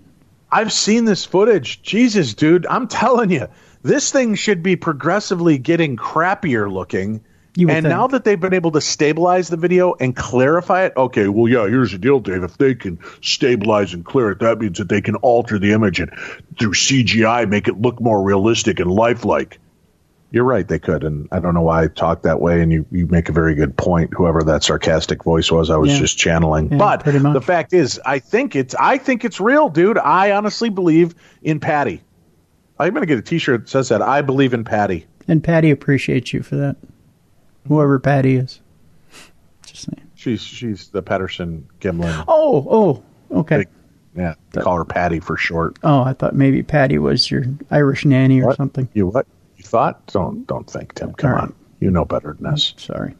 I've seen this footage. Jesus, dude, I'm telling you, this thing should be progressively getting crappier looking And now that they've been able to stabilize the video and clarify it, okay, well, yeah, here's the deal, Dave. If they can stabilize and clear it, that means that they can alter the image and through CGI make it look more realistic and lifelike. You're right, they could, and I don't know why I talk that way, and you make a very good point, whoever that sarcastic voice was I was just channeling. Yeah, but the fact is, I think it's real, dude. I honestly believe in Patty. I'm going to get a T-shirt that says that. I believe in Patty. And Patty appreciates you for that. Whoever Patty is. Just saying. She's the Patterson Gimlin. Oh, okay. Yeah, they call her Patty for short. Oh, I thought maybe Patty was your Irish nanny or something. You what? You thought? Don't think, Tim. Come on. You know better than this. Sorry.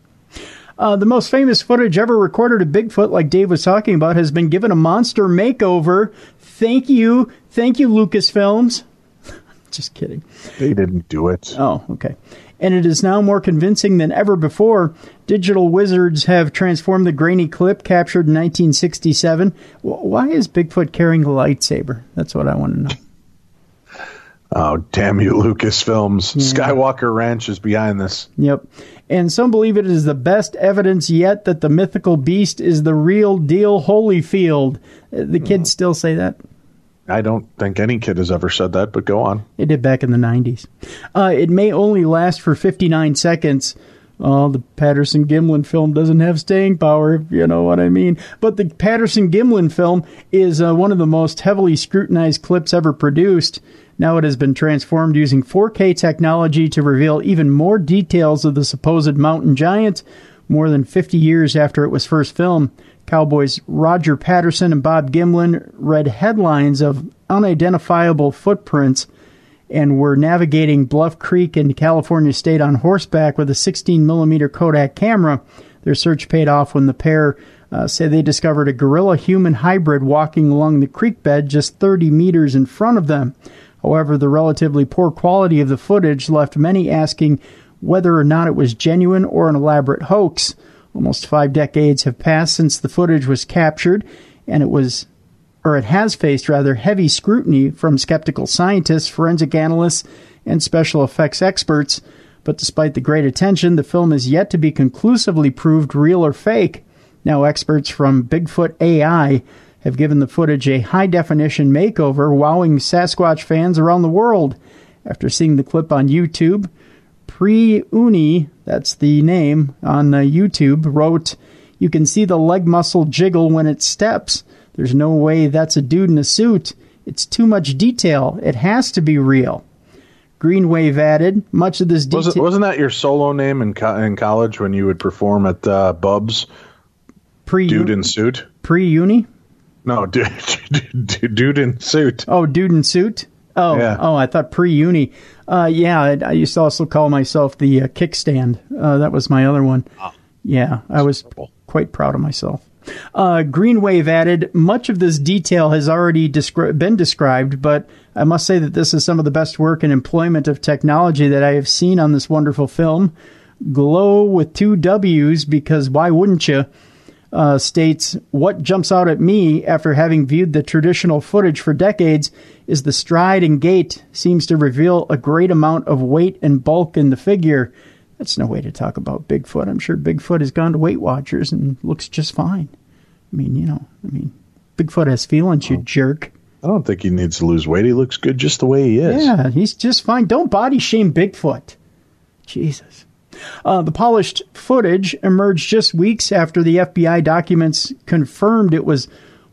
The most famous footage ever recorded of Bigfoot, like Dave was talking about, has been given a monster makeover. Thank you, Lucasfilms. Just kidding. They didn't do it. Oh, okay. And it is now more convincing than ever before. Digital wizards have transformed the grainy clip captured in 1967. Why is Bigfoot carrying a lightsaber? That's what I want to know. Oh, damn you, Lucasfilms. Yeah. Skywalker Ranch is behind this. Yep. And some believe it is the best evidence yet that the mythical beast is the real deal Holyfield. The kids still say that? I don't think any kid has ever said that, but go on. It did back in the 90s. It may only last for 59 seconds. Oh, the Patterson-Gimlin film doesn't have staying power, if you know what I mean. But the Patterson-Gimlin film is one of the most heavily scrutinized clips ever produced. Now it has been transformed using 4K technology to reveal even more details of the supposed mountain giant. More than 50 years after it was first filmed, Cowboys Roger Patterson and Bob Gimlin read headlines of unidentifiable footprints and were navigating Bluff Creek in California State on horseback with a 16mm Kodak camera. Their search paid off when the pair say they discovered a gorilla-human hybrid walking along the creek bed just 30 meters in front of them. However, the relatively poor quality of the footage left many asking whether or not it was genuine or an elaborate hoax. Almost 5 decades have passed since the footage was captured, and it has faced heavy scrutiny from skeptical scientists, forensic analysts, and special effects experts. But despite the great attention, the film is yet to be conclusively proved real or fake. Now experts from Bigfoot AI have given the footage a high-definition makeover, wowing Sasquatch fans around the world. After seeing the clip on YouTube, Pre-Uni, that's the name on YouTube, wrote, "You can see the leg muscle jiggle when it steps. There's no way that's a dude in a suit. It's too much detail. It has to be real." Green Wave added, much of this detail... Wasn't that your solo name in college when you would perform at Bub's? Dude in Suit? Pre-Uni? No, dude in Suit. Oh, Dude in Suit? Oh, yeah. Oh, I thought pre-uni. I used to also call myself the kickstand. That was my other one. Yeah, I was quite proud of myself. Green Wave added, much of this detail has already been described, but I must say that this is some of the best work and employment of technology that I have seen on this wonderful film. Glow with 2 W's, because why wouldn't you? States, what jumps out at me after having viewed the traditional footage for decades is the stride and gait seems to reveal a great amount of weight and bulk in the figure. That's no way to talk about Bigfoot. I'm sure Bigfoot has gone to Weight Watchers and looks just fine. Bigfoot has feelings, you jerk. I don't think he needs to lose weight. He looks good just the way he is. Yeah, he's just fine. Don't body shame Bigfoot. Jesus. The polished footage emerged just weeks after the FBI documents confirmed it was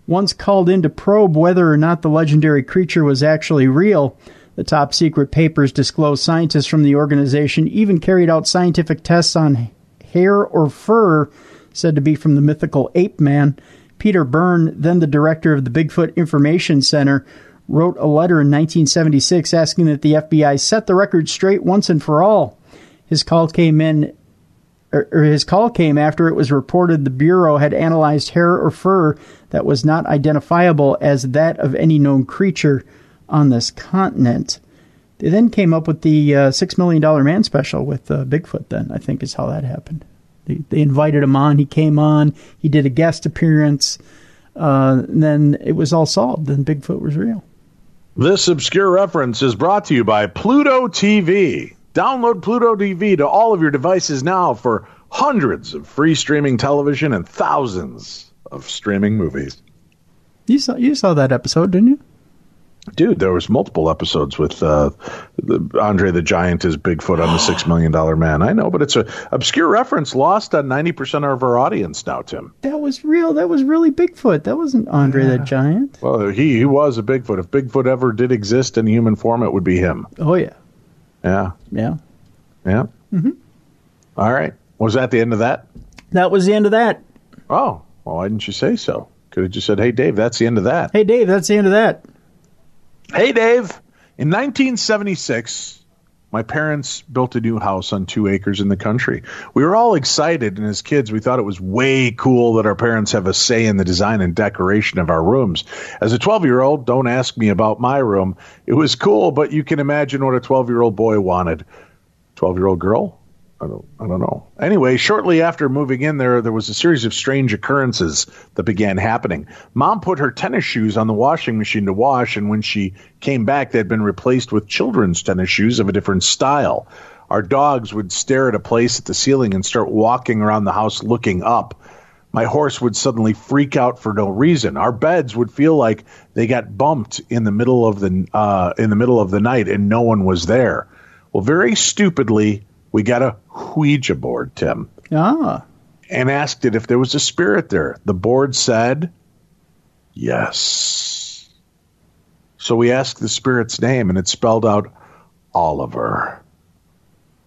once called in to probe whether or not the legendary creature was actually real. The top secret papers disclosed scientists from the organization even carried out scientific tests on hair or fur said to be from the mythical ape man. Peter Byrne, then the director of the Bigfoot Information Center, wrote a letter in 1976 asking that the FBI set the record straight once and for all. His call came after it was reported the Bureau had analyzed hair or fur that was not identifiable as that of any known creature on this continent. They then came up with the $6 Million Man special with Bigfoot then, I think is how that happened. They invited him on, he came on, he did a guest appearance, and then it was all solved, then Bigfoot was real. This obscure reference is brought to you by Pluto TV. Download Pluto TV to all of your devices now for hundreds of free streaming television and thousands of streaming movies. You saw that episode, didn't you? Dude, there was multiple episodes with Andre the Giant as Bigfoot on the $6 Million Man. I know, but it's an obscure reference lost on 90% of our audience now, Tim. That was real. That was really Bigfoot. That wasn't Andre the Giant. Well, he was a Bigfoot. If Bigfoot ever did exist in human form, it would be him. Oh, yeah. Yeah. Yeah. Yeah? Mm-hmm. All right. Was that the end of that? That was the end of that. Oh, well, why didn't you say so? Could have just said, hey, Dave, that's the end of that. Hey, Dave, that's the end of that. Hey, Dave. In 1976, my parents built a new house on 2 acres in the country. We were all excited, and as kids, we thought it was way cool that our parents have a say in the design and decoration of our rooms. As a 12-year-old, don't ask me about my room. It was cool, but you can imagine what a 12-year-old boy wanted. 12-year-old girl? I don't know. Anyway, shortly after moving in there was a series of strange occurrences that began happening. Mom put her tennis shoes on the washing machine to wash, and when she came back, they had been replaced with children's tennis shoes of a different style. Our dogs would stare at a place at the ceiling and start walking around the house looking up. My horse would suddenly freak out for no reason. Our beds would feel like they got bumped in the middle of the night, and no one was there. Well, very stupidly, we got a Ouija board, Tim. Ah. And asked it if there was a spirit there. The board said, yes. So we asked the spirit's name, and it spelled out Oliver.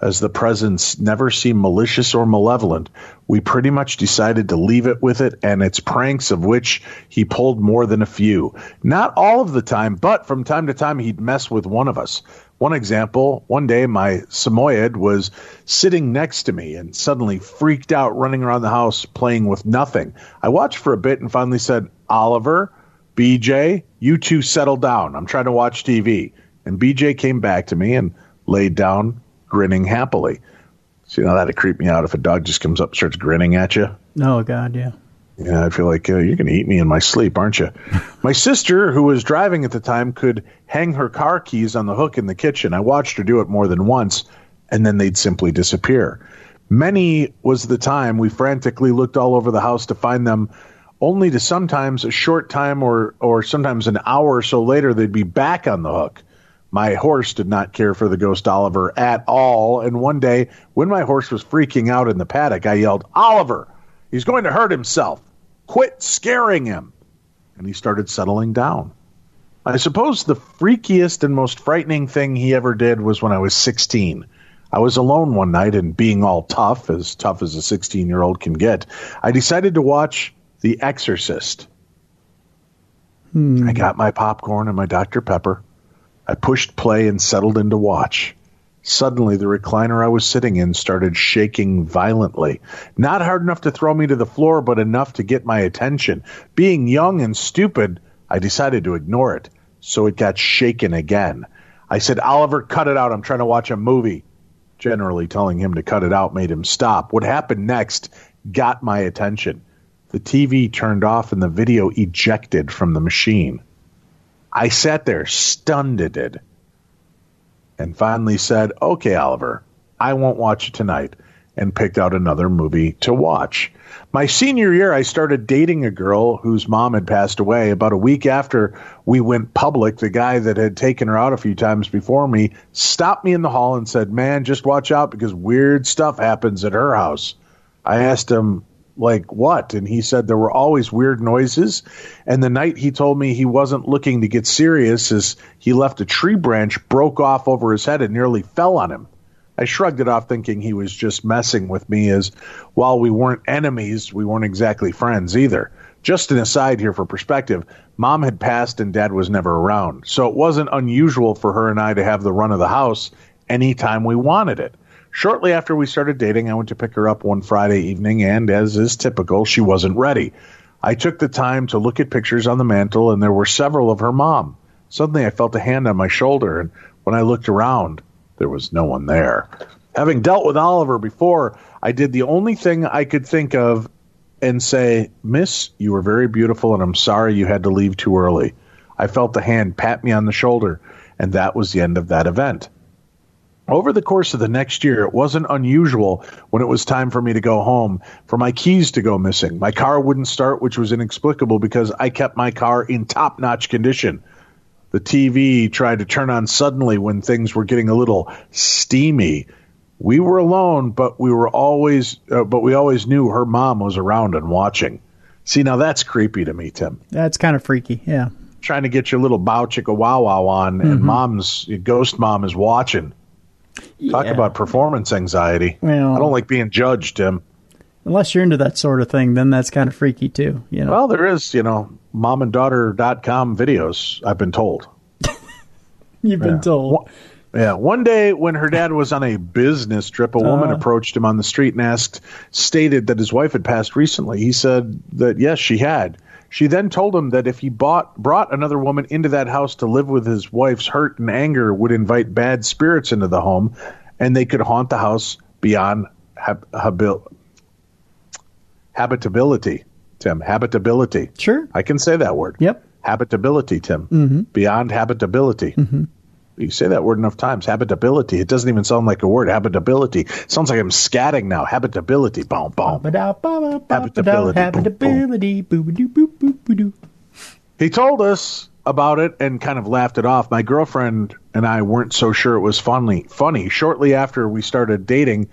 As the presence never seemed malicious or malevolent, we pretty much decided to leave it with it and its pranks, of which he pulled more than a few. Not all of the time, but from time to time he'd mess with one of us. One example, one day my Samoyed was sitting next to me and suddenly freaked out, running around the house playing with nothing. I watched for a bit and finally said, Oliver, BJ, you two settle down. I'm trying to watch TV. And BJ came back to me and laid down, grinning happily. So, that'd creep me out if a dog just comes up and starts grinning at you. Oh, God, yeah. Yeah, I feel like you're going to eat me in my sleep, aren't you? My sister, who was driving at the time, could hang her car keys on the hook in the kitchen. I watched her do it more than once, and then they'd simply disappear. Many was the time we frantically looked all over the house to find them, only to sometimes a short time or sometimes an hour or so later, they'd be back on the hook. My horse did not care for the ghost Oliver at all, and one day, when my horse was freaking out in the paddock, I yelled, Oliver! He's going to hurt himself. Quit scaring him. And he started settling down. I suppose the freakiest and most frightening thing he ever did was when I was 16. I was alone one night, and being all tough as a 16-year-old can get, I decided to watch The Exorcist. I got my popcorn and my Dr. Pepper. I pushed play and settled in to watch. Suddenly, the recliner I was sitting in started shaking violently. Not hard enough to throw me to the floor, but enough to get my attention. Being young and stupid, I decided to ignore it, so it got shaken again. I said, Oliver, cut it out. I'm trying to watch a movie. Generally, telling him to cut it out made him stop. What happened next got my attention. The TV turned off and the video ejected from the machine. I sat there, stunned and finally said, okay, Oliver, I won't watch it tonight, and picked out another movie to watch. My senior year, I started dating a girl whose mom had passed away. About a week after we went public, the guy that had taken her out a few times before me stopped me in the hall and said, man, just watch out because weird stuff happens at her house. I asked him, like what? And he said there were always weird noises. And the night he told me he wasn't looking to get serious as he left a tree branch broke off over his head and nearly fell on him. I shrugged it off thinking he was just messing with me, as while we weren't enemies, we weren't exactly friends either. Just an aside here for perspective, Mom had passed and Dad was never around. So it wasn't unusual for her and I to have the run of the house anytime we wanted it. Shortly after we started dating, I went to pick her up one Friday evening, and as is typical, she wasn't ready. I took the time to look at pictures on the mantle, and there were several of her mom. Suddenly, I felt a hand on my shoulder, and when I looked around, there was no one there. Having dealt with Oliver before, I did the only thing I could think of and say, Miss, you were very beautiful, and I'm sorry you had to leave too early. I felt the hand pat me on the shoulder, and that was the end of that event. Over the course of the next year, it wasn't unusual when it was time for me to go home for my keys to go missing. My car wouldn't start, which was inexplicable because I kept my car in top-notch condition. The TV tried to turn on suddenly when things were getting a little steamy. We were alone, but we always knew her mom was around and watching. See, now that's creepy to me, Tim. That's kind of freaky, yeah. Trying to get your little bow chicka wow wow on, and your ghost mom is watching. Talk about performance anxiety. Well, I don't like being judged, Tim. Unless you're into that sort of thing, then that's kind of freaky too. You know. Well, there is, momanddaughter.com videos, I've been told. You've been told. One day when her dad was on a business trip, a woman approached him on the street and stated that his wife had passed recently. He said that, yes, she had. She then told him that if he brought another woman into that house to live with his wife's hurt and anger would invite bad spirits into the home, and they could haunt the house beyond habitability, Tim. Habitability. Sure. I can say that word. Yep. Habitability, Tim. Beyond habitability. You say that word enough times. Habitability. It doesn't even sound like a word. Habitability. It sounds like I'm scatting now. Habitability. Boom, boom. Habitability. He told us about it and kind of laughed it off. My girlfriend and I weren't so sure it was funny. Shortly after he started dating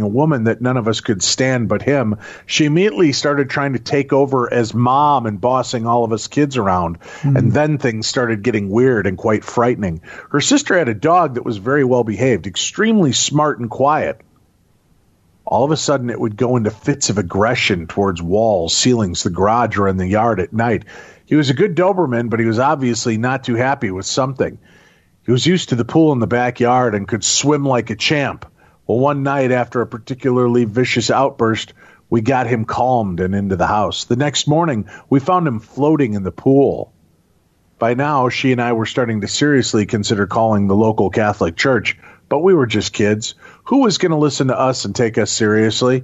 a woman that none of us could stand but him, she immediately started trying to take over as mom and bossing all of us kids around. And then things started getting weird and quite frightening. Her sister had a dog that was very well behaved, extremely smart and quiet. All of a sudden, it would go into fits of aggression towards walls, ceilings, the garage, or in the yard at night. He was a good Doberman, but he was obviously not too happy with something. He was used to the pool in the backyard and could swim like a champ. Well, one night, after a particularly vicious outburst, we got him calmed and into the house. The next morning, we found him floating in the pool. By now, she and I were starting to seriously consider calling the local Catholic Church, but we were just kids. Who was going to listen to us and take us seriously?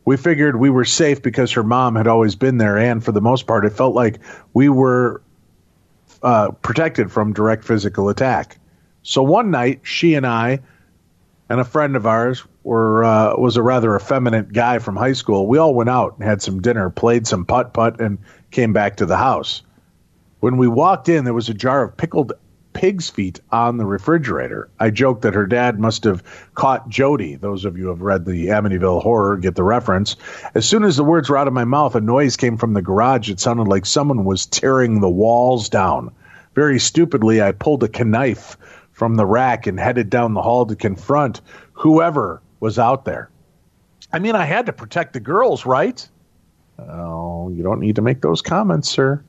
We figured we were safe because her mom had always been there, and for the most part, it felt like we were protected from direct physical attack. So one night, she and I and a friend of ours was a rather effeminate guy from high school. We all went out and had some dinner, played some putt-putt, and came back to the house. When we walked in, there was a jar of pickled pig's feet on the refrigerator. I joked that her dad must have caught Jody. Those of you who have read the Amityville Horror get the reference. As soon as the words were out of my mouth, a noise came from the garage. It sounded like someone was tearing the walls down. Very stupidly, I pulled a knife from the rack and headed down the hall to confront whoever was out there. I mean, I had to protect the girls, right? Oh, you don't need to make those comments, sir.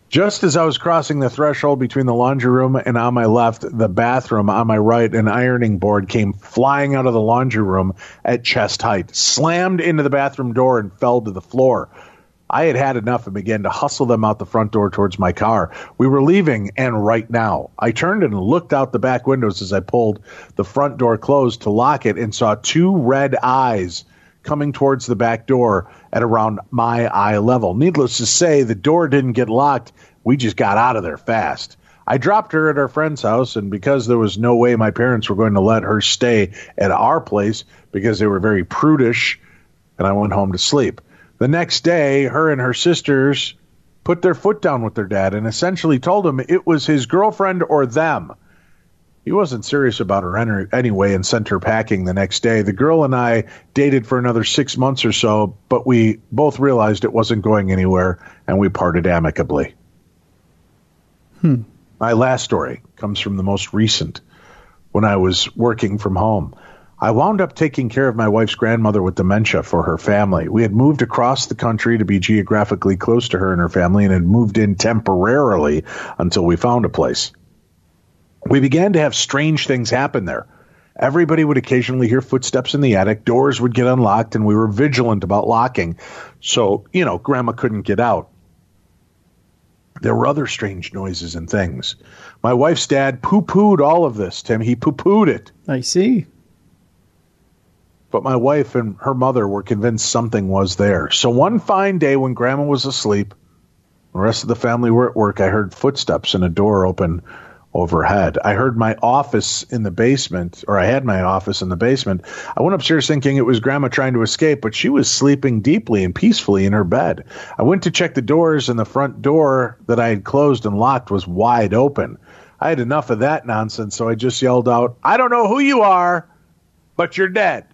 Just as I was crossing the threshold between the laundry room and on my left, the bathroom on my right, an ironing board came flying out of the laundry room at chest height, slammed into the bathroom door, and fell to the floor. I had had enough and began to hustle them out the front door towards my car. We were leaving, and right now. I turned and looked out the back windows as I pulled the front door closed to lock it and saw two red eyes coming towards the back door at around my eye level. Needless to say, the door didn't get locked. We just got out of there fast. I dropped her at our friend's house, and because there was no way my parents were going to let her stay at our place because they were very prudish, and I went home to sleep. The next day, her and her sisters put their foot down with their dad and essentially told him it was his girlfriend or them. He wasn't serious about her anyway and sent her packing the next day. The girl and I dated for another 6 months or so, but we both realized it wasn't going anywhere, and we parted amicably. My last story comes from the most recent, when I was working from home. I wound up taking care of my wife's grandmother with dementia for her family. We had moved across the country to be geographically close to her and her family and had moved in temporarily until we found a place. We began to have strange things happen there. Everybody would occasionally hear footsteps in the attic, doors would get unlocked, and we were vigilant about locking. So, Grandma couldn't get out. There were other strange noises and things. My wife's dad poo-pooed all of this, Tim. He poo-pooed it. I see. But my wife and her mother were convinced something was there. So one fine day when Grandma was asleep, the rest of the family were at work, I heard footsteps and a door open overhead. I heard my office in the basement, or I had my office in the basement. I went upstairs thinking it was Grandma trying to escape, but she was sleeping deeply and peacefully in her bed. I went to check the doors, and the front door that I had closed and locked was wide open. I had enough of that nonsense, so I just yelled out, "I don't know who you are, but you're dead.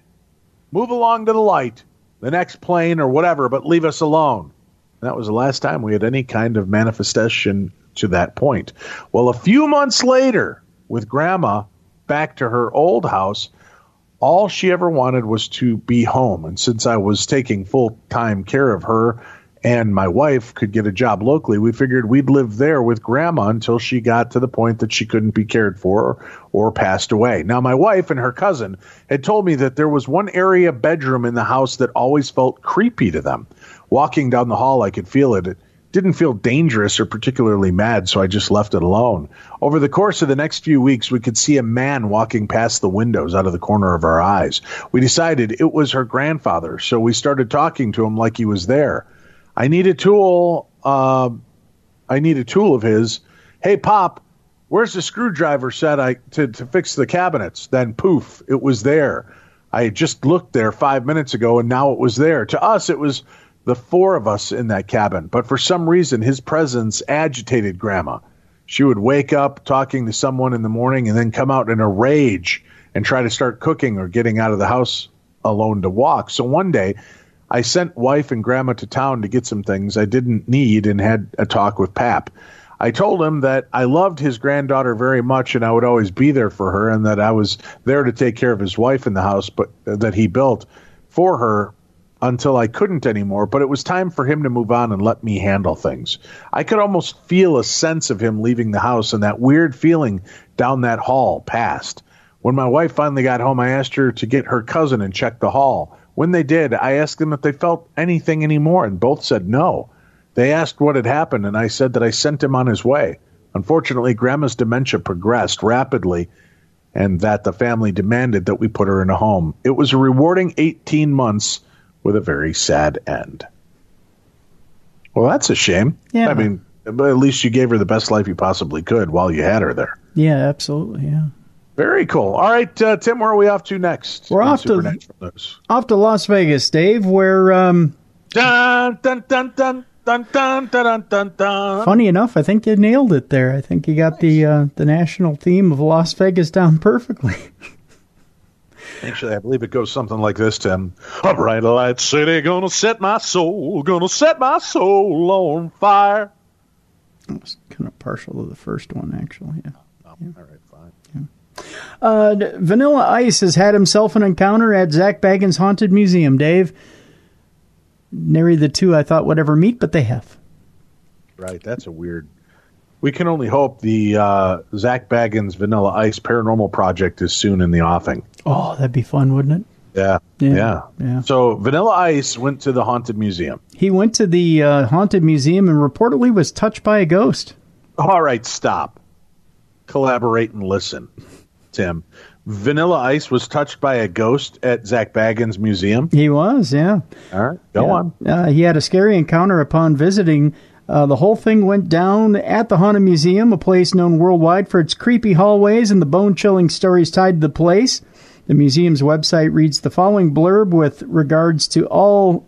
Move along to the light, the next plane or whatever, but leave us alone." And that was the last time we had any kind of manifestation to that point. Well, a few months later, with Grandma back to her old house, all she ever wanted was to be home. And since I was taking full-time care of her and my wife could get a job locally, we figured we'd live there with Grandma until she got to the point that she couldn't be cared for or passed away. Now, my wife and her cousin had told me that there was one area bedroom in the house that always felt creepy to them. Walking down the hall, I could feel it. It didn't feel dangerous or particularly mad, so I just left it alone. Over the course of the next few weeks, we could see a man walking past the windows out of the corner of our eyes. We decided it was her grandfather, so we started talking to him like he was there. I need a tool of his. "Hey, Pop, where's the screwdriver set to fix the cabinets?" Then poof, it was there. I had just looked there 5 minutes ago, and now it was there. To us, it was the four of us in that cabin, but for some reason, his presence agitated Grandma. She would wake up talking to someone in the morning and then come out in a rage and try to start cooking or getting out of the house alone to walk. So one day, I sent wife and Grandma to town to get some things I didn't need and had a talk with Pap. I told him that I loved his granddaughter very much and I would always be there for her, and that I was there to take care of his wife in the house but that he built for her until I couldn't anymore, but it was time for him to move on and let me handle things. I could almost feel a sense of him leaving the house, and that weird feeling down that hall passed. When my wife finally got home, I asked her to get her cousin and check the hall. When they did, I asked them if they felt anything anymore, and both said no. They asked what had happened, and I said that I sent him on his way. Unfortunately, Grandma's dementia progressed rapidly, and that the family demanded that we put her in a home. It was a rewarding 18 months with a very sad end. Well, that's a shame. Yeah. I mean, but at least you gave her the best life you possibly could while you had her there. Yeah, absolutely, yeah. Very cool. All right, Tim, where are we off to next? We're off to Las Vegas, Dave, where... Dun, dun, dun, dun, dun, dun, dun, dun, dun, dun. Funny enough, I think you nailed it there. I think you got the national theme of Las Vegas down perfectly. Actually, I believe it goes something like this, Tim. A bright light city, gonna set my soul on fire. I was kind of partial to the first one, actually. Yeah. Oh, yeah. All right, fine. Yeah. Vanilla Ice has had himself an encounter at Zach Bagans' Haunted Museum, Dave. Nary the two I thought would ever meet, but they have. Right, that's a weird... We can only hope the Zach Bagans Vanilla Ice Paranormal Project is soon in the offing. Oh, that'd be fun, wouldn't it? Yeah. So Vanilla Ice went to the Haunted Museum. He went to the Haunted Museum and reportedly was touched by a ghost. All right, stop. Collaborate and listen, Tim. Vanilla Ice was touched by a ghost at Zach Bagans' museum? He was, yeah. All right, go on. He had a scary encounter upon visiting. The whole thing went down at the Haunted Museum, a place known worldwide for its creepy hallways and the bone-chilling stories tied to the place. The museum's website reads the following blurb with regards to all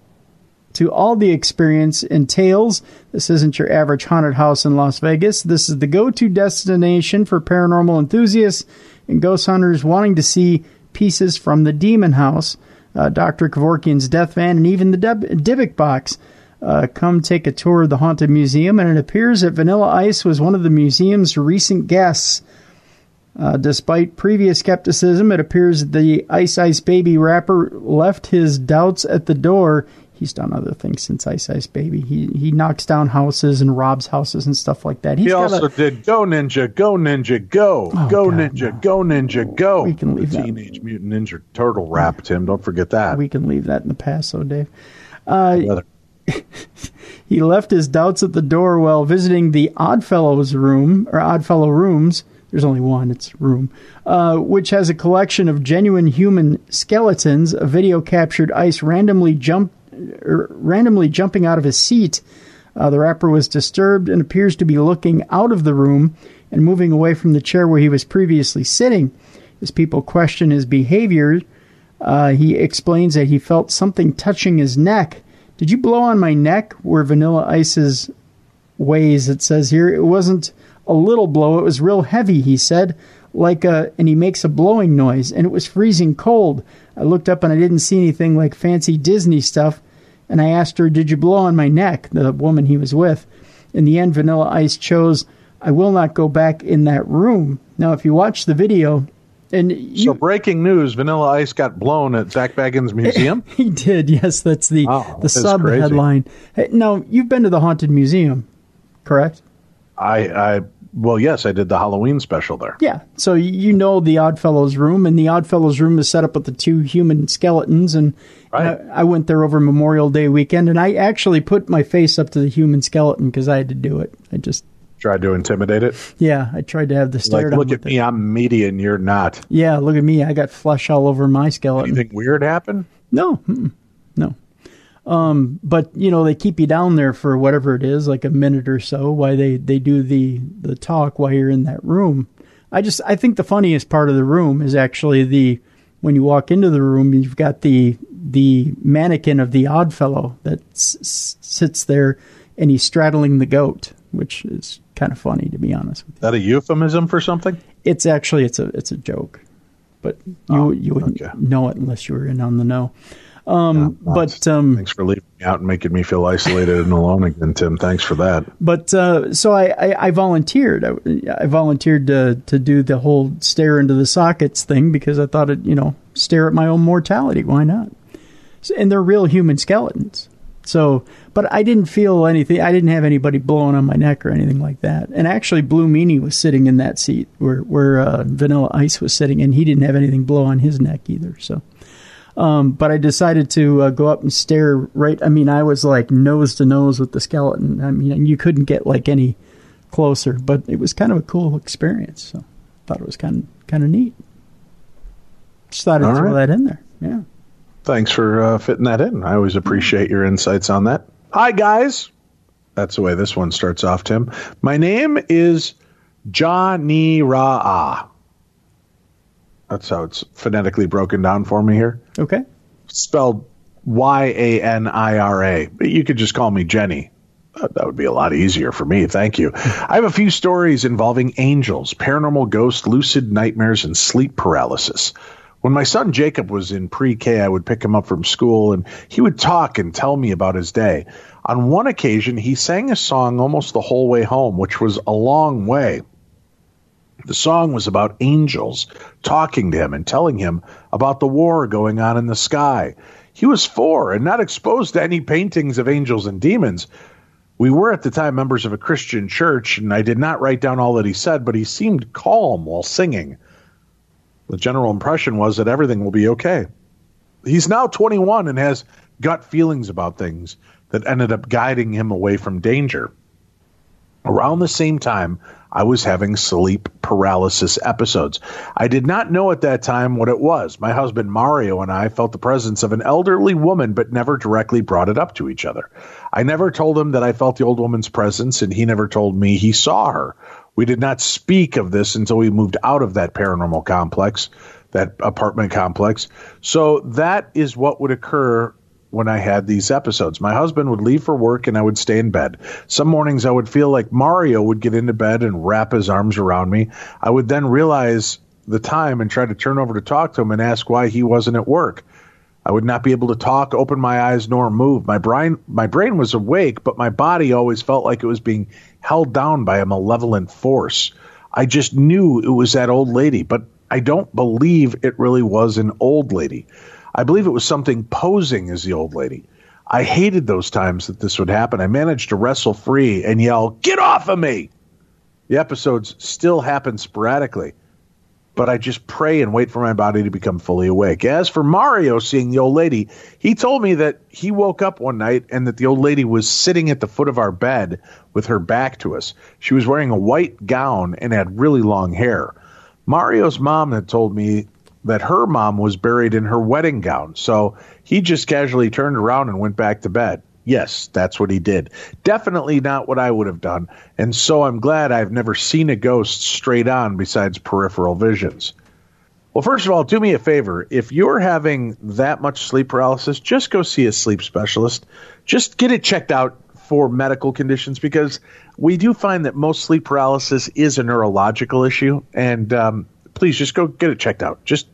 the experience entails. This isn't your average haunted house in Las Vegas. This is the go-to destination for paranormal enthusiasts and ghost hunters wanting to see pieces from the Demon House, Dr. Kevorkian's Death Van, and even the Dybbuk box. Come take a tour of the Haunted Museum, and it appears that Vanilla Ice was one of the museum's recent guests. Despite previous skepticism, it appears that the Ice Ice Baby rapper left his doubts at the door. He's done other things since Ice Ice Baby. He knocks down houses and robs houses and stuff like that. He also did Go Ninja, Go Ninja, Go. Oh, Go God, Ninja, no. Go Ninja, Go. We can leave that. Teenage Mutant Ninja Turtle rap, Tim. Don't forget that. We can leave that in the past, though, Dave. He left his doubts at the door while visiting the Oddfellows room, or Oddfellow rooms. There's only one, it's room, which has a collection of genuine human skeletons. A video captured Ice randomly jumping out of his seat. The rapper was disturbed and appears to be looking out of the room. and moving away from the chair where he was previously sitting. As people question his behavior, he explains that he felt something touching his neck. Did you blow on my neck? Where Vanilla Ice's ways, it says here. It wasn't a little blow. It was real heavy, he said. And he makes a blowing noise, and it was freezing cold. I looked up and I didn't see anything like fancy Disney stuff, and I asked her, did you blow on my neck, the woman he was with? In the end, Vanilla Ice chose, I will not go back in that room. Now, if you watch the video... So breaking news, Vanilla Ice got blown at Zach Bagans' museum? He did, yes. That's the sub-headline. Hey, now, you've been to the Haunted Museum, correct? Well, yes, I did the Halloween special there. Yeah, so you know the Oddfellows room, and the Oddfellows room is set up with the 2 human skeletons, and I went there over Memorial Day weekend, and I actually put my face up to the human skeleton because I had to do it. I just... Tried to intimidate it? Yeah, I tried to have the stare down. Look at me, I'm meaty and you're not. Yeah, look at me, I got flesh all over my skeleton. Anything weird happen? No, no. But, they keep you down there for whatever it is, like a minute or so, while they do the talk while you're in that room. I think the funniest part of the room is actually when you walk into the room, you've got the mannequin of the Oddfellow that sits there, and he's straddling the goat, which is kind of funny, to be honest with you. Is that a euphemism for something? It's actually, it's a joke, but you wouldn't know it unless you were in on the know. Thanks for leaving me out and making me feel isolated and alone again, Tim. Thanks for that. But so I volunteered. I volunteered to do the whole stare into the sockets thing because I thought stare at my own mortality. Why not? And they're real human skeletons. So, but I didn't feel anything. I didn't have anybody blowing on my neck or anything like that. And actually, Blue Meanie was sitting in that seat where Vanilla Ice was sitting, and he didn't have anything blow on his neck either. So, but I decided to go up and stare right. I mean, I was like nose to nose with the skeleton. I mean, you couldn't get like any closer, but it was kind of a cool experience. So, I thought it was kind of neat. Just thought I'd throw that in there. Yeah. Thanks for fitting that in. I always appreciate your insights on that. Hi, guys. That's the way this one starts off, Tim. My name is Johnny Ra'a. That's how it's phonetically broken down for me here. Okay. Spelled Yanira. But you could just call me Jenny. That would be a lot easier for me. Thank you. I have a few stories involving angels, paranormal ghosts, lucid nightmares, and sleep paralysis. When my son Jacob was in pre-K, I would pick him up from school, and he would talk and tell me about his day. On one occasion, he sang a song almost the whole way home, which was a long way. The song was about angels talking to him and telling him about the war going on in the sky. He was 4 and not exposed to any paintings of angels and demons. We were at the time members of a Christian church, and I did not write down all that he said, but he seemed calm while singing. The general impression was that everything will be okay. He's now 21 and has gut feelings about things that ended up guiding him away from danger. Around the same time, I was having sleep paralysis episodes. I did not know at that time what it was. My husband Mario and I felt the presence of an elderly woman, but never directly brought it up to each other. I never told him that I felt the old woman's presence, and he never told me he saw her. We did not speak of this until we moved out of that paranormal complex, that apartment complex. So that is what would occur when I had these episodes. My husband would leave for work and I would stay in bed. Some mornings I would feel like Mario would get into bed and wrap his arms around me. I would then realize the time and try to turn over to talk to him and ask why he wasn't at work. I would not be able to talk, open my eyes, nor move. My brain was awake, but my body always felt like it was being held down by a malevolent force. I just knew it was that old lady, but I don't believe it really was an old lady. I believe it was something posing as the old lady. I hated those times that this would happen. I managed to wrestle free and yell, "Get off of me!" The episodes still happen sporadically, but I just pray and wait for my body to become fully awake. As for Mario seeing the old lady, he told me that he woke up one night and that the old lady was sitting at the foot of our bed with her back to us. She was wearing a white gown and had really long hair. Mario's mom had told me that her mom was buried in her wedding gown, so he just casually turned around and went back to bed. Yes, that's what he did. Definitely not what I would have done. And so I'm glad I've never seen a ghost straight on besides peripheral visions. Well, first of all, do me a favor. If you're having that much sleep paralysis, just go see a sleep specialist. Just get it checked out for medical conditions, because we do find that most sleep paralysis is a neurological issue. And please just go get it checked out. Just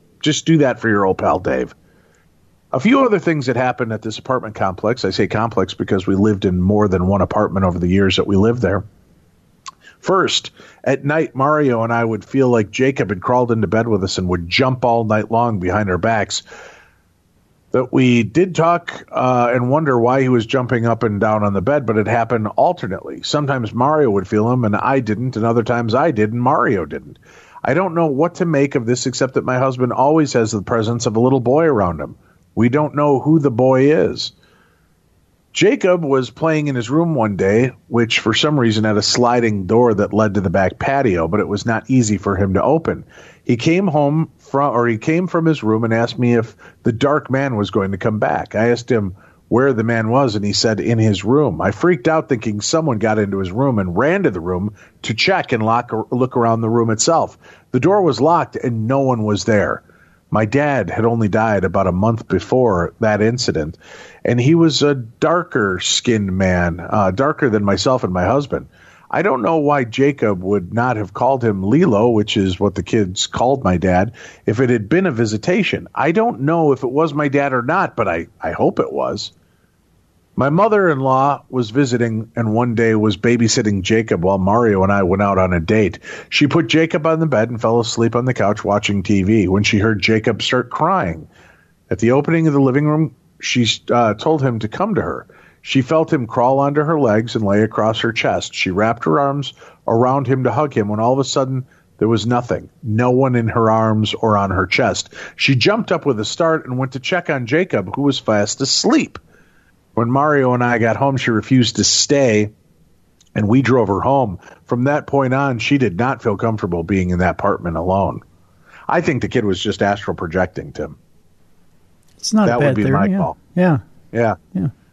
do that for your old pal Dave. A few other things that happened at this apartment complex. I say complex because we lived in more than one apartment over the years that we lived there. First, at night, Mario and I would feel like Jacob had crawled into bed with us and would jump all night long behind our backs. That we did talk and wonder why he was jumping up and down on the bed, but it happened alternately. Sometimes Mario would feel him and I didn't, and other times I did and Mario didn't. I don't know what to make of this, except that my husband always has the presence of a little boy around him. We don't know who the boy is. Jacob was playing in his room one day, which for some reason had a sliding door that led to the back patio, but it was not easy for him to open. He came from his room and asked me if the dark man was going to come back. I asked him where the man was, and he said in his room. I freaked out thinking someone got into his room and ran to the room to check and look around the room itself. The door was locked and no one was there. My dad had only died about a month before that incident, and he was a darker-skinned man, darker than myself and my husband. I don't know why Jacob would not have called him Lilo, which is what the kids called my dad, if it had been a visitation. I don't know if it was my dad or not, but I hope it was. My mother-in-law was visiting and one day was babysitting Jacob while Mario and I went out on a date. She put Jacob on the bed and fell asleep on the couch watching TV when she heard Jacob start crying. At the opening of the living room, she told him to come to her. She felt him crawl onto her legs and lay across her chest. She wrapped her arms around him to hug him when all of a sudden there was nothing. No one in her arms or on her chest. She jumped up with a start and went to check on Jacob, who was fast asleep. When Mario and I got home, she refused to stay, and we drove her home. From that point on, she did not feel comfortable being in that apartment alone. I think the kid was just astral projecting, Tim. It's not that a bad would be theory, my call. Yeah.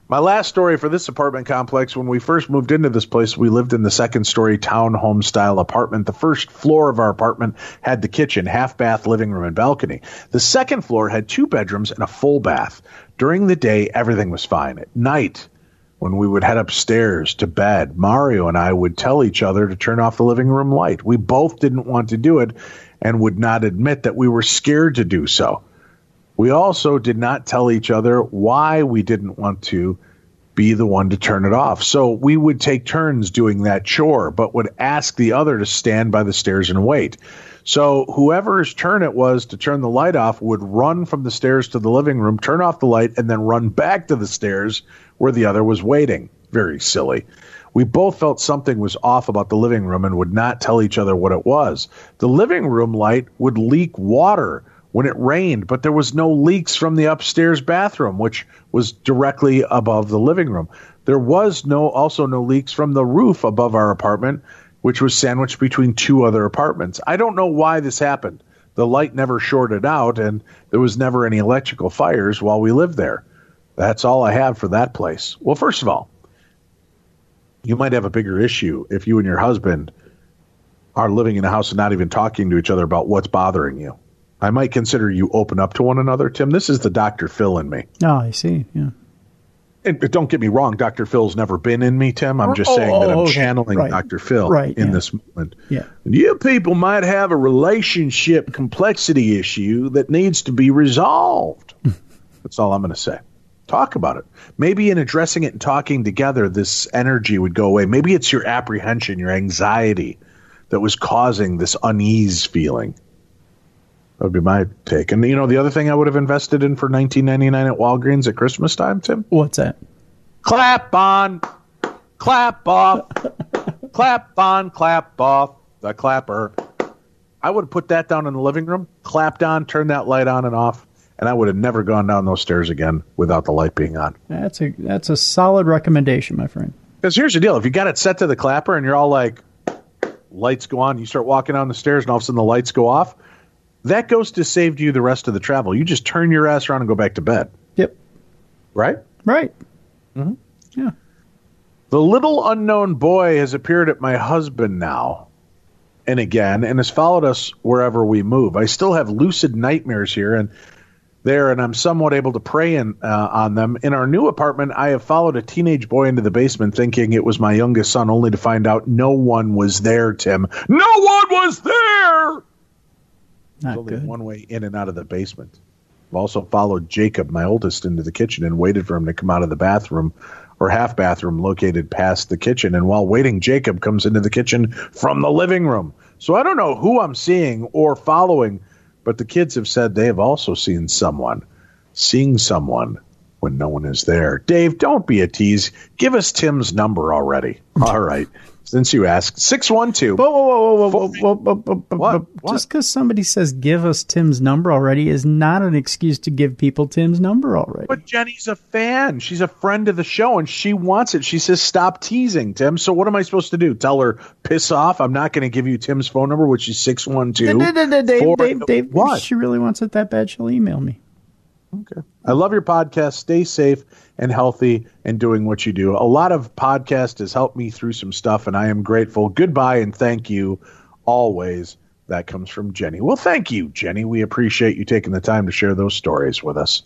My last story for this apartment complex, when we first moved into this place, we lived in the second-story townhome-style apartment. The first floor of our apartment had the kitchen, half-bath, living room, and balcony. The second floor had 2 bedrooms and a full bath. During the day, everything was fine. At night, when we would head upstairs to bed, Mario and I would tell each other to turn off the living room light. We both didn't want to do it and would not admit that we were scared to do so. We also did not tell each other why we didn't want to be the one to turn it off. So we would take turns doing that chore, but would ask the other to stand by the stairs and wait. So whoever's turn it was to turn the light off would run from the stairs to the living room, turn off the light, and then run back to the stairs where the other was waiting. Very silly. We both felt something was off about the living room and would not tell each other what it was. The living room light would leak water when it rained, but there was no leaks from the upstairs bathroom, which was directly above the living room. There was also no leaks from the roof above our apartment, which was sandwiched between 2 other apartments. I don't know why this happened. The light never shorted out, and there was never any electrical fires while we lived there. That's all I have for that place. Well, first of all, you might have a bigger issue if you and your husband are living in a house and not even talking to each other about what's bothering you. I might consider you open up to one another, Tim. This is the Dr. Phil in me. Oh, I see. Yeah. And don't get me wrong, Dr. Phil's never been in me, Tim. I'm just saying that I'm channeling Dr. Phil in this moment. Yeah. And you people might have a relationship complexity issue that needs to be resolved. That's all I'm going to say. Talk about it. Maybe in addressing it and talking together, this energy would go away. Maybe it's your apprehension, your anxiety that was causing this unease feeling. That would be my take. And, you know, the other thing I would have invested in for $19.99 at Walgreens at Christmas time, Tim? What's that? Clap on, clap off, clap on, clap off, the clapper. I would have put that down in the living room, clapped on, turned that light on and off, and I would have never gone down those stairs again without the light being on. That's a solid recommendation, my friend. Because here's the deal. If you got it set to the clapper and you're all like, lights go on, you start walking down the stairs and all of a sudden the lights go off, that goes to save you the rest of the travel. You just turn your ass around and go back to bed. Yep. Right? Right. Mm-hmm. Yeah. The little unknown boy has appeared at my husband now and again and has followed us wherever we move. I still have lucid nightmares here and there, and I'm somewhat able to prey on them. In our new apartment, I have followed a teenage boy into the basement thinking it was my youngest son, only to find out no one was there, Tim. No one was there! Not There's only good. one way in and out of the basement. I've also followed Jacob, my oldest, into the kitchen and waited for him to come out of the bathroom or half bathroom located past the kitchen. And while waiting, Jacob comes into the kitchen from the living room. So I don't know who I'm seeing or following, but the kids have said they have also seen someone, seeing someone when no one is there. Dave, don't be a tease. Give us Tim's number already. All right. Since you asked, 612. Whoa. What? Just because somebody says give us Tim's number already is not an excuse to give people Tim's number already. But Jenny's a fan. She's a friend of the show, and she wants it. She says, stop teasing, Tim. So what am I supposed to do? Tell her, piss off? I'm not going to give you Tim's phone number, which is 612. Dave, what? if she really wants it that bad, she'll email me. Okay. I love your podcast. Stay safe and healthy and doing what you do. A lot of podcast has helped me through some stuff, and I am grateful. Goodbye and thank you always. That comes from Jenny. Well, thank you, Jenny. We appreciate you taking the time to share those stories with us.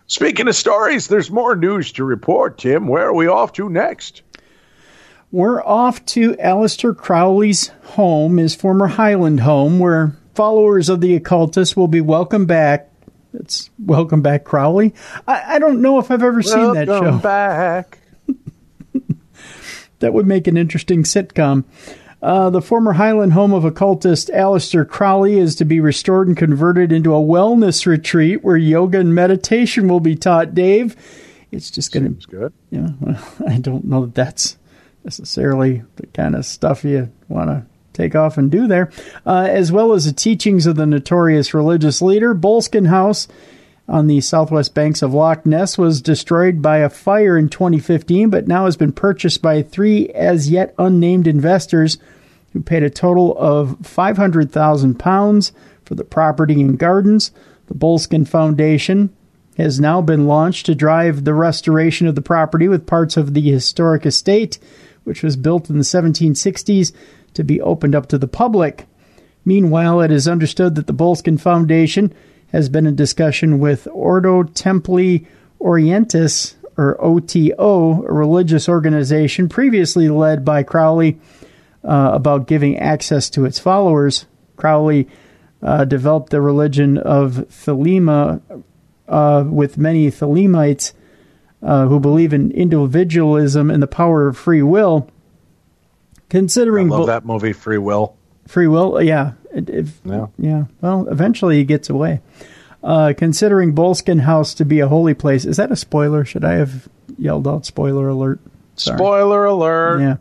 Speaking of stories, there's more news to report, Tim. Where are we off to next? We're off to Aleister Crowley's home, his former Highland home, where followers of the occultist will be welcomed back. It's Welcome Back, Crowley. I don't know if I've ever seen that show. Welcome back. That would make an interesting sitcom. The former Highland home of occultist Aleister Crowley is to be restored and converted into a wellness retreat where yoga and meditation will be taught, Dave. It's just going to... Seems good. Yeah, well, I don't know that that's necessarily the kind of stuff you want to take off and do there. As well as the teachings of the notorious religious leader. Boleskine House on the southwest banks of Loch Ness was destroyed by a fire in 2015, but now has been purchased by 3 as yet unnamed investors who paid a total of £500,000 for the property and gardens. The Boleskine Foundation has now been launched to drive the restoration of the property, with parts of the historic estate, which was built in the 1760s, to be opened up to the public. Meanwhile, it is understood that the Boleskine Foundation has been in discussion with Ordo Templi Orientis, or OTO, a religious organization previously led by Crowley, about giving access to its followers. Crowley developed the religion of Thelema with many Thelemites who believe in individualism and the power of free will. Considering I love that movie, Free Will. Free Will, yeah. Yeah. Well, eventually he gets away. Considering Boleskine House to be a holy place. Is that a spoiler? Should I have yelled out spoiler alert? Sorry. Spoiler alert. Yeah.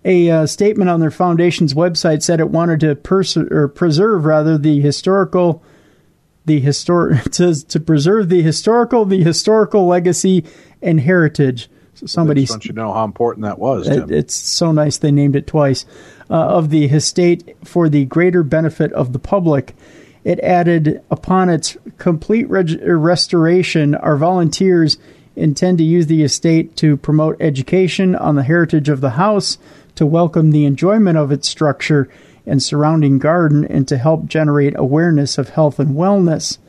A statement on their foundation's website said it wanted to preserve the historical legacy and heritage. So somebody just want you to know how important that was, Tim. It's so nice they named it twice. Of the estate for the greater benefit of the public. It added, upon its complete restoration, our volunteers intend to use the estate to promote education on the heritage of the house, to welcome the enjoyment of its structure and surrounding garden, and to help generate awareness of health and wellness.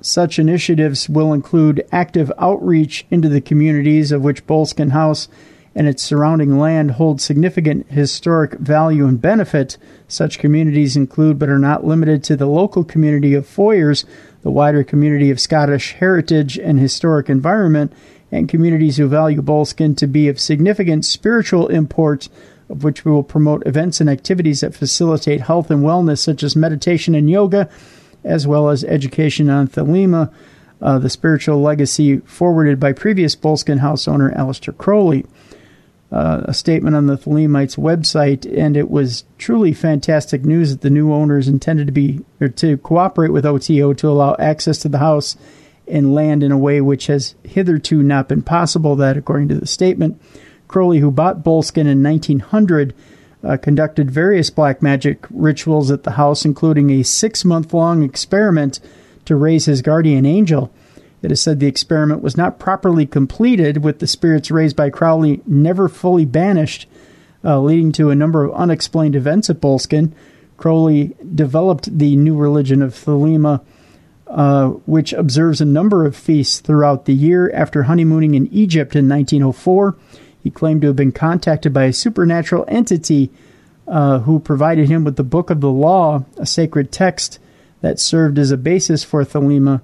Such initiatives will include active outreach into the communities of which Boleskine House and its surrounding land hold significant historic value and benefit. Such communities include, but are not limited to, the local community of Foyers, the wider community of Scottish heritage and historic environment, and communities who value Boleskine to be of significant spiritual import, of which we will promote events and activities that facilitate health and wellness, such as meditation and yoga, as well as education on Thelema, the spiritual legacy forwarded by previous Boleskine House owner Aleister Crowley. A statement on the Thelemites' website, and it was truly fantastic news that the new owners intended to cooperate with OTO to allow access to the house and land in a way which has hitherto not been possible. That, according to the statement, Crowley, who bought Boleskine in 1900, conducted various black magic rituals at the house, including a 6-month-long experiment to raise his guardian angel. It is said the experiment was not properly completed, with the spirits raised by Crowley never fully banished, leading to a number of unexplained events at Boleskine. Crowley developed the new religion of Thelema, which observes a number of feasts throughout the year. After honeymooning in Egypt in 1904, he claimed to have been contacted by a supernatural entity who provided him with the Book of the Law, a sacred text that served as a basis for Thelema.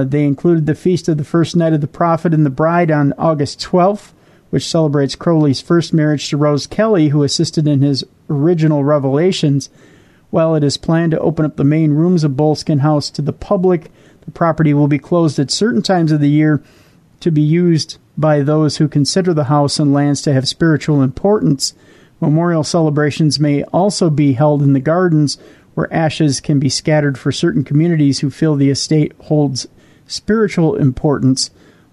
They included the Feast of the First Night of the Prophet and the Bride on August 12th, which celebrates Crowley's first marriage to Rose Kelly, who assisted in his original revelations. While it is planned to open up the main rooms of Boleskine House to the public, the property will be closed at certain times of the year to be used by those who consider the house and lands to have spiritual importance. Memorial celebrations may also be held in the gardens, where ashes can be scattered for certain communities who feel the estate holds spiritual importance.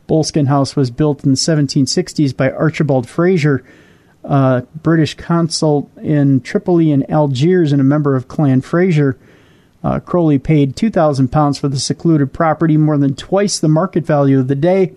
Boleskine House was built in the 1760s by Archibald Fraser, British consul in Tripoli and Algiers and a member of Clan Fraser. Crowley paid £2,000 for the secluded property, more than twice the market value of the day.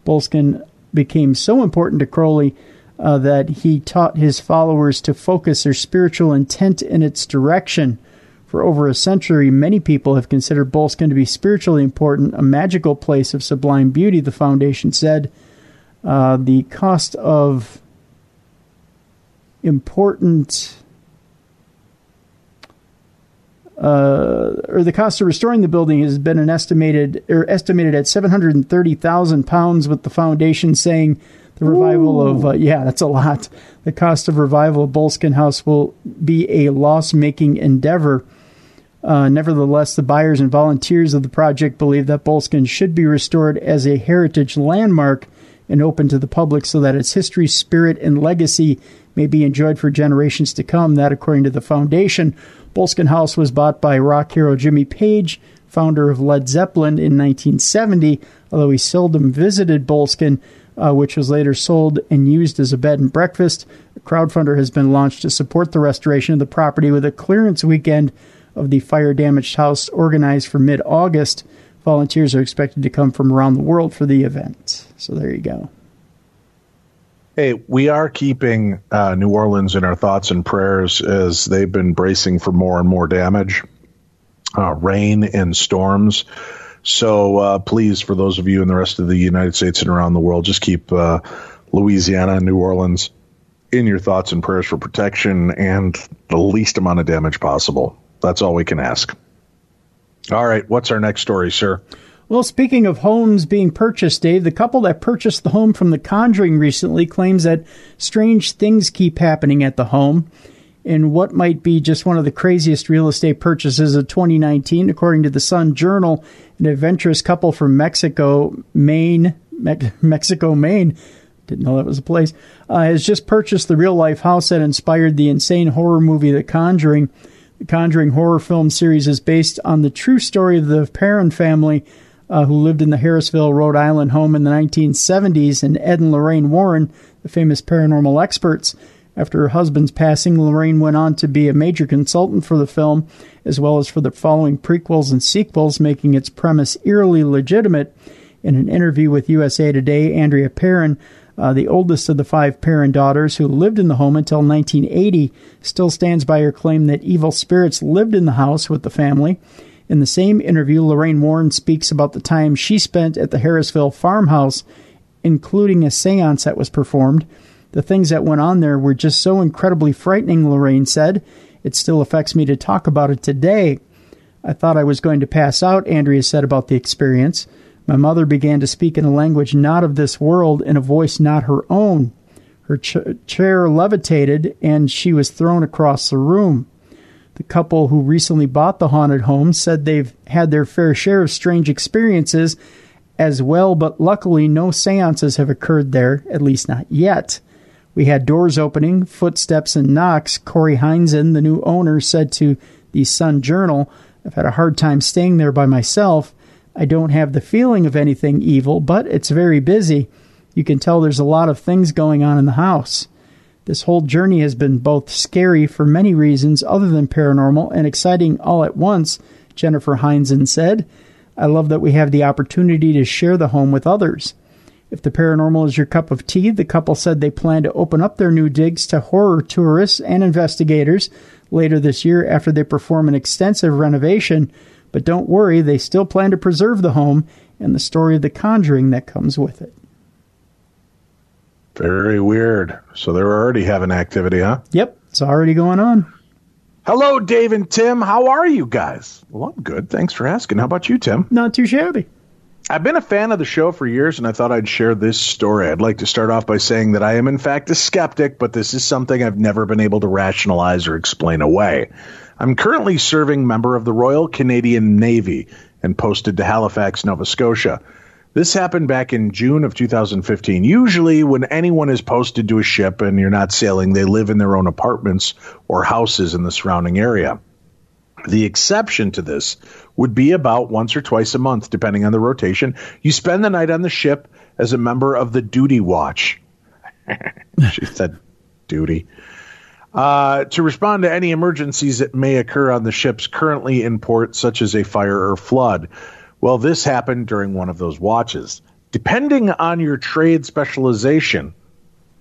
Boleskine became so important to Crowley that he taught his followers to focus their spiritual intent in its direction. For over a century, many people have considered Boleskine to be spiritually important, a magical place of sublime beauty, the foundation said. The cost of the cost of restoring the building has been estimated at £730,000, with the foundation saying the revival of that's a lot. The cost of revival of Boleskine House will be a loss-making endeavor. Nevertheless, the buyers and volunteers of the project believe that Boleskine should be restored as a heritage landmark and open to the public so that its history, spirit, and legacy may be enjoyed for generations to come. That, according to the foundation. Boleskine House was bought by rock hero Jimmy Page, founder of Led Zeppelin, in 1970, although he seldom visited Boleskine, which was later sold and used as a bed and breakfast. A crowdfunder has been launched to support the restoration of the property, with a clearance weekend of the fire-damaged house organized for mid-August. Volunteers are expected to come from around the world for the event. So there you go. Hey, we are keeping New Orleans in our thoughts and prayers as they've been bracing for more and more damage, rain and storms. So please, for those of you in the rest of the United States and around the world, just keep Louisiana and New Orleans in your thoughts and prayers for protection and the least amount of damage possible. That's all we can ask. All right, what's our next story, sir? Well, speaking of homes being purchased, Dave, the couple that purchased the home from The Conjuring recently claims that strange things keep happening at the home in what might be just one of the craziest real estate purchases of 2019. According to the Sun Journal, an adventurous couple from Mexico, Maine, didn't know that was a place, has just purchased the real-life house that inspired the insane horror movie The Conjuring. The Conjuring horror film series is based on the true story of the Perron family, who lived in the Harrisville, Rhode Island home in the 1970s, and Ed and Lorraine Warren, the famous paranormal experts. After her husband's passing, Lorraine went on to be a major consultant for the film, as well as for the following prequels and sequels, making its premise eerily legitimate. In an interview with USA Today, Andrea Perron, the oldest of the 5 Perron daughters who lived in the home until 1980, still stands by her claim that evil spirits lived in the house with the family. In the same interview, Lorraine Warren speaks about the time she spent at the Harrisville farmhouse, including a seance that was performed. The things that went on there were just so incredibly frightening, Lorraine said. It still affects me to talk about it today. I thought I was going to pass out, Andrea said about the experience. My mother began to speak in a language not of this world, in a voice not her own. Her chair levitated, and she was thrown across the room. The couple who recently bought the haunted home said they've had their fair share of strange experiences as well, but luckily no seances have occurred there, at least not yet. We had doors opening, footsteps, and knocks. Corey Heinzen, the new owner, said to the Sun Journal, I've had a hard time staying there by myself. I don't have the feeling of anything evil, but it's very busy. You can tell there's a lot of things going on in the house. This whole journey has been both scary for many reasons other than paranormal and exciting all at once, Jennifer Heinzen said. I love that we have the opportunity to share the home with others. If the paranormal is your cup of tea, the couple said they plan to open up their new digs to horror tourists and investigators later this year after they perform an extensive renovation. But don't worry, they still plan to preserve the home and the story of the conjuring that comes with it. Very weird. So they're already having activity, huh? Yep, it's already going on. Hello, Dave and Tim. How are you guys? Well, I'm good. Thanks for asking. How about you, Tim? Not too shabby. I've been a fan of the show for years, and I thought I'd share this story. I'd like to start off by saying that I am, in fact, a skeptic, but this is something I've never been able to rationalize or explain away. I'm currently serving member of the Royal Canadian Navy and posted to Halifax, Nova Scotia. This happened back in June of 2015. Usually when anyone is posted to a ship and you're not sailing, they live in their own apartments or houses in the surrounding area. The exception to this would be about once or twice a month, depending on the rotation. You spend the night on the ship as a member of the duty watch. She said duty. To respond to any emergencies that may occur on the ships currently in port, such as a fire or flood. Well, this happened during one of those watches. Depending on your trade specialization,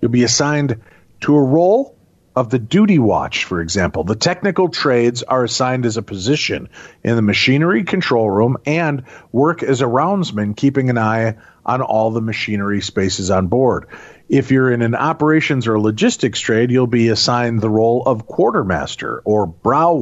you'll be assigned to a role of the duty watch, for example. The technical trades are assigned as a position in the machinery control room and work as a roundsman, keeping an eye on all the machinery spaces on board. If you're in an operations or logistics trade, you'll be assigned the role of quartermaster or brow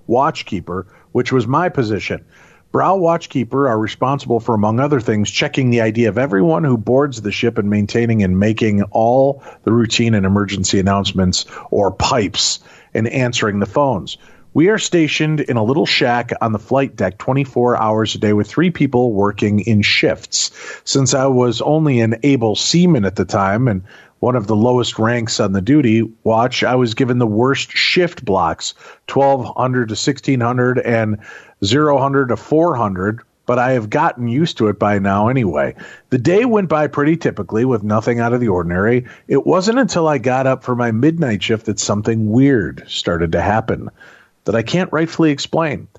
watchkeeper, which was my position. Brow watchkeeper are responsible for, among other things, checking the ID of everyone who boards the ship and maintaining and making all the routine and emergency announcements or pipes and answering the phones. We are stationed in a little shack on the flight deck 24 hours a day with 3 people working in shifts. Since I was only an able seaman at the time and one of the lowest ranks on the duty watch, I was given the worst shift blocks, 1200 to 1600 and 0 to 400, but I have gotten used to it by now anyway. The day went by pretty typically with nothing out of the ordinary. It wasn't until I got up for my midnight shift that something weird started to happen that I can't rightfully explain.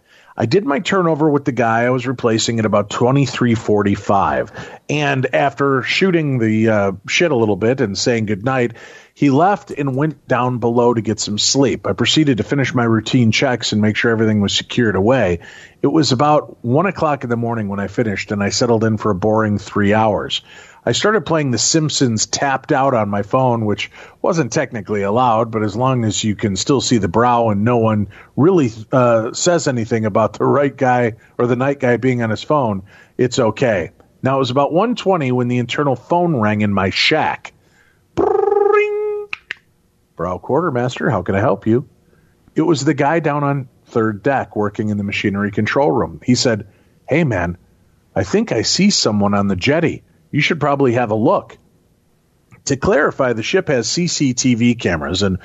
I did my turnover with the guy I was replacing at about 23:45, and after shooting the shit a little bit and saying goodnight, he left and went down below to get some sleep. I proceeded to finish my routine checks and make sure everything was secured away. It was about 1 o'clock in the morning when I finished, and I settled in for a boring 3 hours. I started playing The Simpsons Tapped Out on my phone, which wasn't technically allowed, but as long as you can still see the brow and no one really says anything about the right guy or the night guy being on his phone, it's okay. Now, it was about 1:20 when the internal phone rang in my shack. Bring. Brow quartermaster, how can I help you? It was the guy down on third deck working in the machinery control room. He said, "Hey, man, I think I see someone on the jetty. You should probably have a look." To clarify, the ship has CCTV cameras, and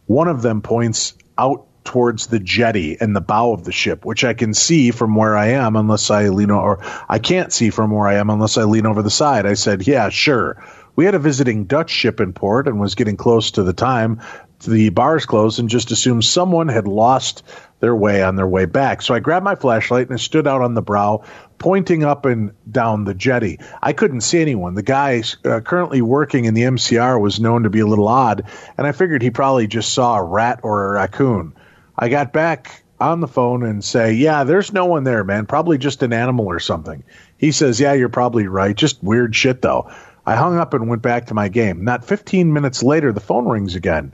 one of them points out towards the jetty and the bow of the ship, which I can see from where I am unless I lean over, or I can't see from where I am unless I lean over the side. I said, "Yeah, sure." We had a visiting Dutch ship in port and was getting close to the time. The bars closed and just assumed someone had lost their way on their way back. So I grabbed my flashlight and I stood out on the brow, pointing up and down the jetty. I couldn't see anyone. The guy currently working in the MCR was known to be a little odd, and I figured he probably just saw a rat or a raccoon. I got back on the phone and say, "Yeah, there's no one there, man. Probably just an animal or something." He says, "Yeah, you're probably right. Just weird shit, though." I hung up and went back to my game. Not 15 minutes later, the phone rings again.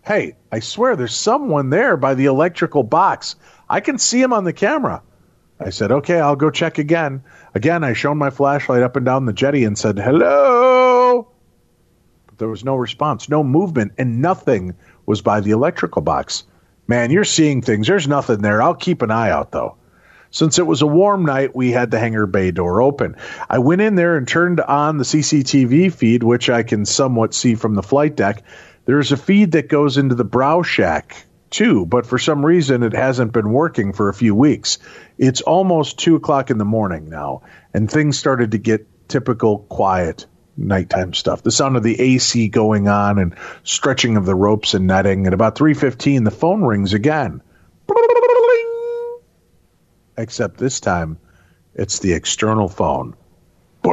"Hey, I swear there's someone there by the electrical box. I can see him on the camera." I said, "Okay, I'll go check again." Again, I shone my flashlight up and down the jetty and said, "Hello?" But there was no response, no movement, and nothing was by the electrical box. "Man, you're seeing things. There's nothing there. I'll keep an eye out, though." Since it was a warm night, we had the hangar bay door open. I went in there and turned on the CCTV feed, which I can somewhat see from the flight deck. There's a feed that goes into the brow shack, too, but for some reason it hasn't been working for a few weeks. It's almost 2 o'clock in the morning now, and things started to get typical quiet nighttime stuff. The sound of the AC going on and stretching of the ropes and netting. At about 3:15, the phone rings again. except this time it's the external phone. I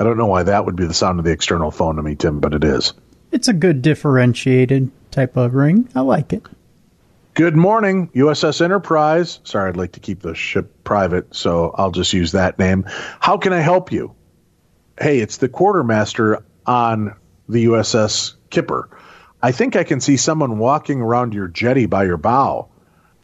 don't know why that would be the sound of the external phone to me, Tim, but it is. It's a good differentiated type of ring. I like it. Good morning, USS Enterprise. Sorry, I'd like to keep the ship private, so I'll just use that name. How can I help you? Hey, it's the quartermaster on the USS Kipper. I think I can see someone walking around your jetty by your bow.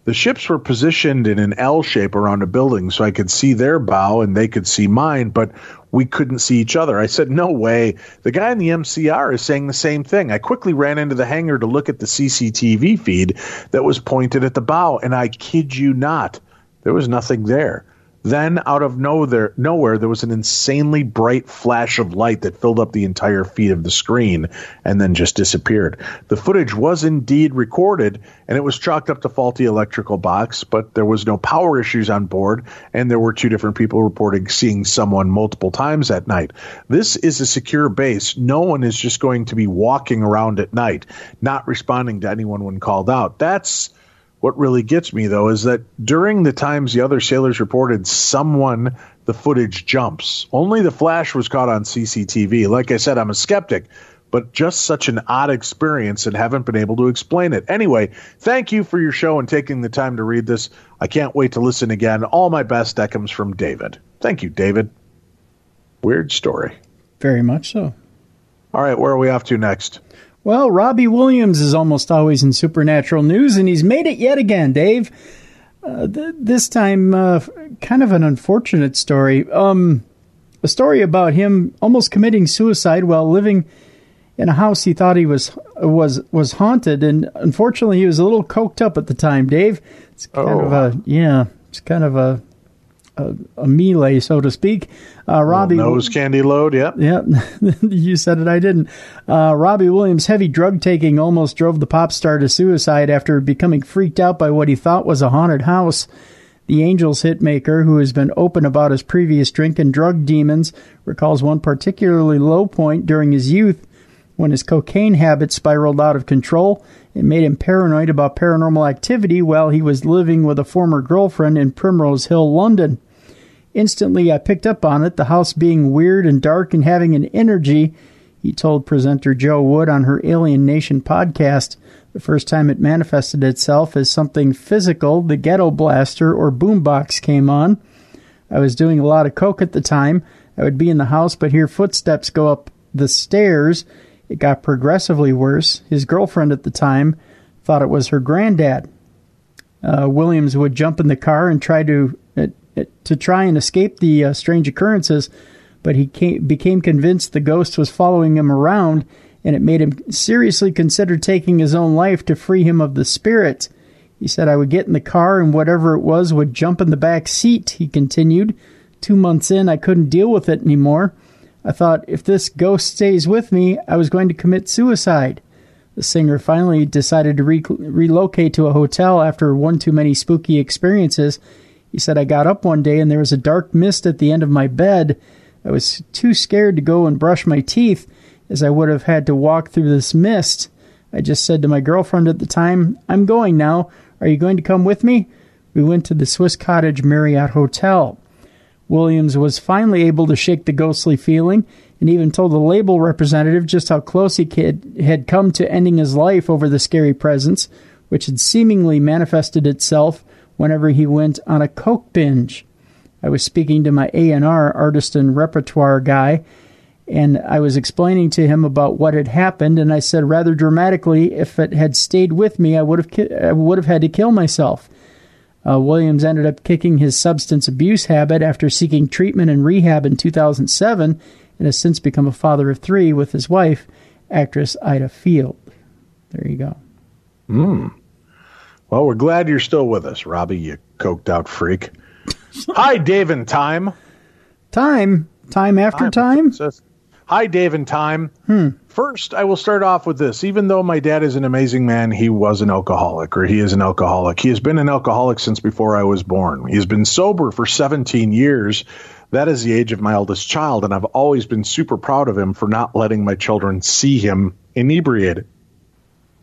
The ships were positioned in an L shape around a building, so I could see their bow and they could see mine, but we couldn't see each other. I said, no way. The guy in the MCR is saying the same thing. I quickly ran into the hangar to look at the CCTV feed that was pointed at the bow, and I kid you not, there was nothing there. Then, out of nowhere, there was an insanely bright flash of light that filled up the entire feed of the screen and then just disappeared. The footage was indeed recorded, and it was chalked up to faulty electrical box, but there was no power issues on board, and there were 2 different people reporting seeing someone multiple times at night. This is a secure base. No one is just going to be walking around at night, not responding to anyone when called out. That's what really gets me, though, is that during the times the other sailors reported someone, the footage jumps. Only the flash was caught on CCTV. Like I said, I'm a skeptic, but just such an odd experience and haven't been able to explain it. Anyway, thank you for your show and taking the time to read this. I can't wait to listen again. All my best. That comes from David. Thank you, David. Weird story. Very much so. All right, where are we off to next? Well, Robbie Williams is almost always in supernatural news, and he's made it yet again, Dave. This time, kind of an unfortunate story. A story about him almost committing suicide while living in a house he thought he was haunted, and unfortunately, he was a little coked up at the time, Dave. It's kind of a melee, so to speak. Robbie nose candy load, yep. Yeah, you said it, I didn't. Robbie Williams' heavy drug taking almost drove the pop star to suicide after becoming freaked out by what he thought was a haunted house. The Angels hitmaker, who has been open about his previous drink and drug demons, recalls one particularly low point during his youth when his cocaine habit spiraled out of control. It made him paranoid about paranormal activity while he was living with a former girlfriend in Primrose Hill, London. Instantly, I picked up on it, the house being weird and dark and having an energy, he told presenter Joe Wood on her Alien Nation podcast. The first time it manifested itself as something physical, the ghetto blaster or boombox came on. I was doing a lot of coke at the time. I would be in the house but hear footsteps go up the stairs. It got progressively worse. His girlfriend at the time thought it was her granddad. Williams would jump in the car and try and escape the strange occurrences, but he became convinced the ghost was following him around, and it made him seriously consider taking his own life to free him of the spirit. He said, I would get in the car, and whatever it was would jump in the back seat, he continued. 2 months in, I couldn't deal with it anymore. I thought, if this ghost stays with me, I was going to commit suicide. The singer finally decided to relocate to a hotel after one too many spooky experiences. He said, I got up one day and there was a dark mist at the end of my bed. I was too scared to go and brush my teeth, as I would have had to walk through this mist. I just said to my girlfriend at the time, I'm going now. Are you going to come with me? We went to the Swiss Cottage Marriott Hotel. Williams was finally able to shake the ghostly feeling and even told the label representative just how close he had come to ending his life over the scary presence, which had seemingly manifested itself whenever he went on a coke binge. I was speaking to my A&R, artist and repertoire guy, and I was explaining to him about what had happened, and I said rather dramatically, if it had stayed with me, I would have had to kill myself. Williams ended up kicking his substance abuse habit after seeking treatment and rehab in 2007 and has since become a father of 3 with his wife, actress Ida Field. There you go. Well, we're glad you're still with us, Robbie, you coked out freak. Hi, Dave and Time. Time after time? Hi, Dave and Time. First, I will start off with this. Even though my dad is an amazing man, he was an alcoholic, or he is an alcoholic. He has been an alcoholic since before I was born. He has been sober for 17 years. That is the age of my eldest child, and I've always been super proud of him for not letting my children see him inebriated.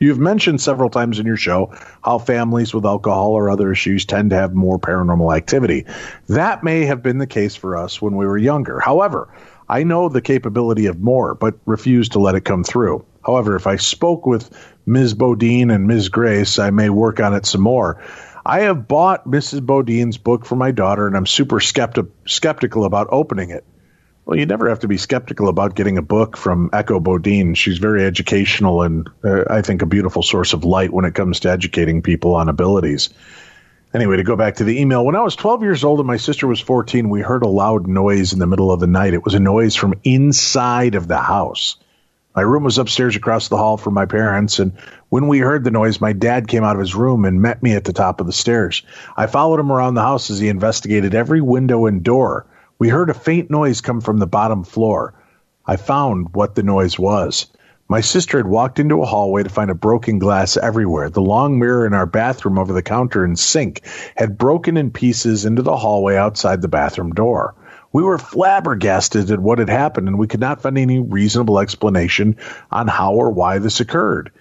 You've mentioned several times in your show how families with alcohol or other issues tend to have more paranormal activity. That may have been the case for us when we were younger. However, I know the capability of more, but refuse to let it come through. However, if I spoke with Ms. Bodine and Ms. Grace, I may work on it some more. I have bought Mrs. Bodine's book for my daughter, and I'm super skeptical about opening it. Well, you never have to be skeptical about getting a book from Echo Bodine. She's very educational and I think a beautiful source of light when it comes to educating people on abilities. Anyway, to go back to the email, when I was 12 years old and my sister was 14, we heard a loud noise in the middle of the night. It was a noise from inside of the house. My room was upstairs across the hall from my parents, and when we heard the noise, my dad came out of his room and met me at the top of the stairs. I followed him around the house as he investigated every window and door. We heard a faint noise come from the bottom floor. I found what the noise was. My sister had walked into a hallway to find a broken glass everywhere. The long mirror in our bathroom over the counter and sink had broken in pieces into the hallway outside the bathroom door. We were flabbergasted at what had happened, and we could not find any reasonable explanation on how or why this occurred.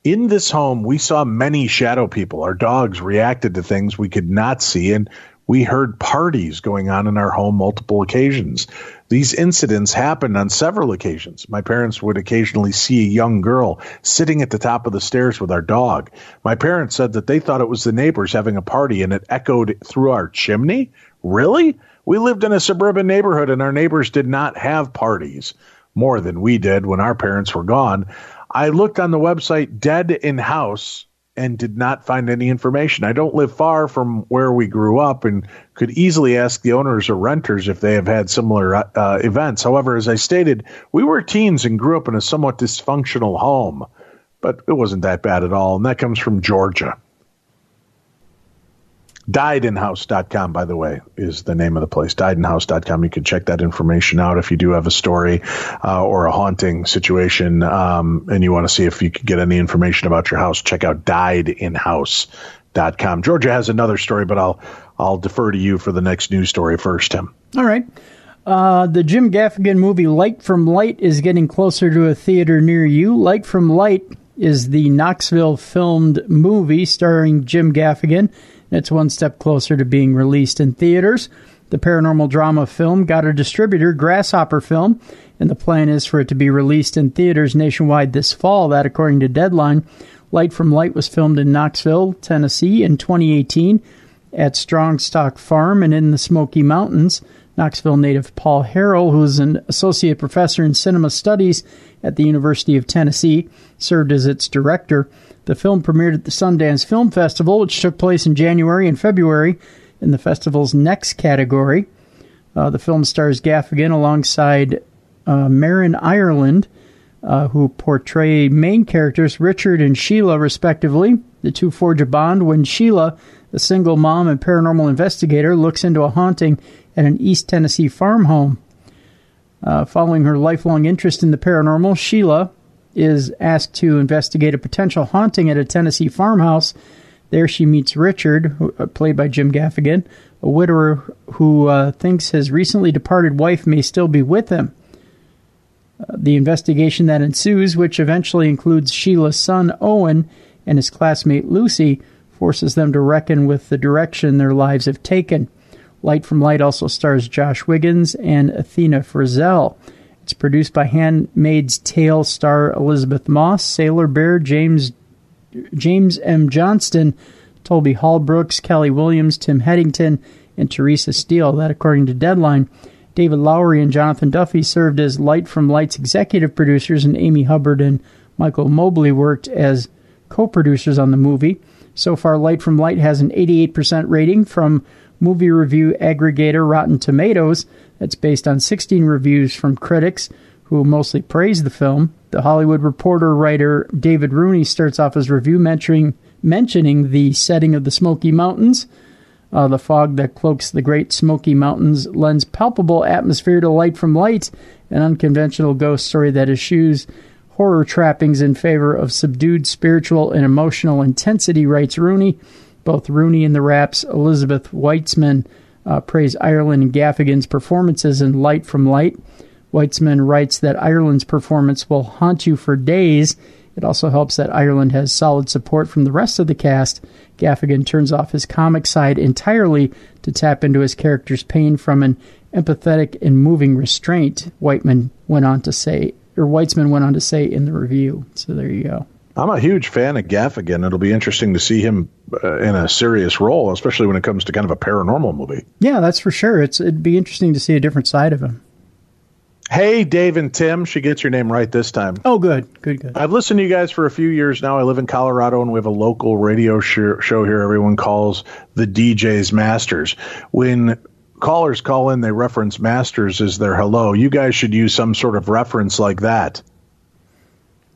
In this home, we saw many shadow people. Our dogs reacted to things we could not see, and we heard parties going on in our home multiple occasions. These incidents happened on several occasions. My parents would occasionally see a young girl sitting at the top of the stairs with our dog. My parents said that they thought it was the neighbors having a party, and it echoed through our chimney. Really? We lived in a suburban neighborhood, and our neighbors did not have parties, more than we did when our parents were gone. I looked on the website Dead in House and did not find any information. I don't live far from where we grew up and could easily ask the owners or renters if they have had similar events. However, as I stated, we were teens and grew up in a somewhat dysfunctional home, but it wasn't that bad at all, and that comes from Georgia. Diedinhouse.com, by the way, is the name of the place. Diedinhouse.com. You can check that information out if you do have a story or a haunting situation and you want to see if you can get any information about your house. Check out diedinhouse.com. Georgia has another story, but I'll defer to you for the next news story first, Tim. All right. The Jim Gaffigan movie Light from Light is getting closer to a theater near you. Light from Light is the Knoxville filmed movie starring Jim Gaffigan. It's one step closer to being released in theaters. The paranormal drama film got a distributor, Grasshopper Film, and the plan is for it to be released in theaters nationwide this fall. That, according to Deadline. Light from Light was filmed in Knoxville, Tennessee in 2018 at Strongstock Farm and in the Smoky Mountains. Knoxville native Paul Harrell, who is an associate professor in cinema studies at the University of Tennessee, served as its director. The film premiered at the Sundance Film Festival, which took place in January and February in the festival's next category. The film stars Gaffigan alongside Marin Ireland, who portray main characters Richard and Sheila, respectively. The two forge a bond when Sheila, a single mom and paranormal investigator, looks into a haunting at an East Tennessee farm home. Following her lifelong interest in the paranormal, Sheila is asked to investigate a potential haunting at a Tennessee farmhouse. There she meets Richard, played by Jim Gaffigan, a widower who thinks his recently departed wife may still be with him. The investigation that ensues, which eventually includes Sheila's son Owen and his classmate Lucy, forces them to reckon with the direction their lives have taken. Light from Light also stars Josh Wiggins and Athena Frizzell. It's produced by Handmaid's Tale star Elizabeth Moss, Sailor Bear, James M. Johnston, Toby Hallbrooks, Kelly Williams, Tim Headington, and Teresa Steele. That, according to Deadline. David Lowery and Jonathan Duffy served as Light from Light's executive producers, and Amy Hubbard and Michael Mobley worked as co-producers on the movie. So far, Light from Light has an 88% rating from movie review aggregator Rotten Tomatoes. That's based on 16 reviews from critics who mostly praise the film. The Hollywood Reporter writer David Rooney starts off his review mentioning the setting of the Smoky Mountains. The fog that cloaks the Great Smoky Mountains lends palpable atmosphere to Light from Light, an unconventional ghost story that eschews horror trappings in favor of subdued spiritual and emotional intensity, writes Rooney. Both Rooney and the Rap's Elizabeth Weitzman praise Ireland and Gaffigan's performances in Light from Light. Weitzman writes that Ireland's performance will haunt you for days, It also helps that Ireland has solid support from the rest of the cast. Gaffigan turns off his comic side entirely to tap into his character's pain from an empathetic and moving restraint, Weitzman went on to say in the review. So there you go. I'm a huge fan of Gaffigan. It'll be interesting to see him in a serious role, especially when it comes to kind of a paranormal movie. Yeah, that's for sure. It'd be interesting to see a different side of him. Hey, Dave and Tim. She gets your name right this time. Oh, good. I've listened to you guys for a few years now. I live in Colorado, and we have a local radio show here everyone calls the DJ's Masters. When callers call in, they reference Masters as their hello. You guys should use some sort of reference like that.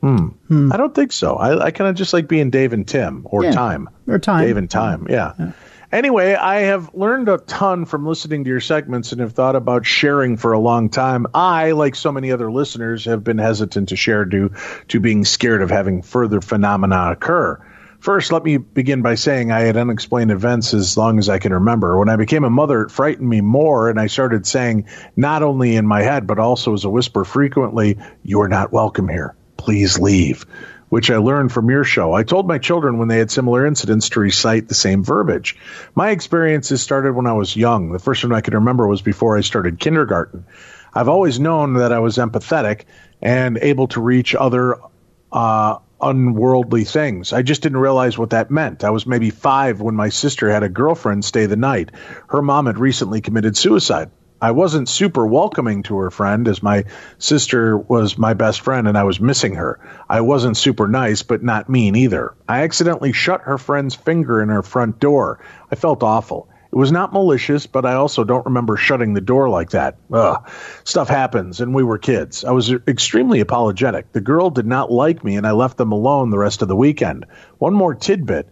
I don't think so. I kind of just like being Dave and Tim, or Time. Or Time. Dave and Time, yeah. Anyway, I have learned a ton from listening to your segments and have thought about sharing for a long time. I, like so many other listeners, have been hesitant to share due to being scared of having further phenomena occur. First, let me begin by saying I had unexplained events as long as I can remember. When I became a mother, it frightened me more, and I started saying, not only in my head, but also as a whisper frequently, "You are not welcome here. Please leave," which I learned from your show. I told my children when they had similar incidents to recite the same verbiage. My experiences started when I was young. The first one I can remember was before I started kindergarten. I've always known that I was empathetic and able to reach other unworldly things. I just didn't realize what that meant. I was maybe 5 when my sister had a girlfriend stay the night. Her mom had recently committed suicide. I wasn't super welcoming to her friend, as my sister was my best friend and I was missing her. I wasn't super nice, but not mean either. I accidentally shut her friend's finger in her front door. I felt awful. It was not malicious, but I also don't remember shutting the door like that. Stuff happens, and we were kids. I was extremely apologetic. The girl did not like me, and I left them alone the rest of the weekend. One more tidbit.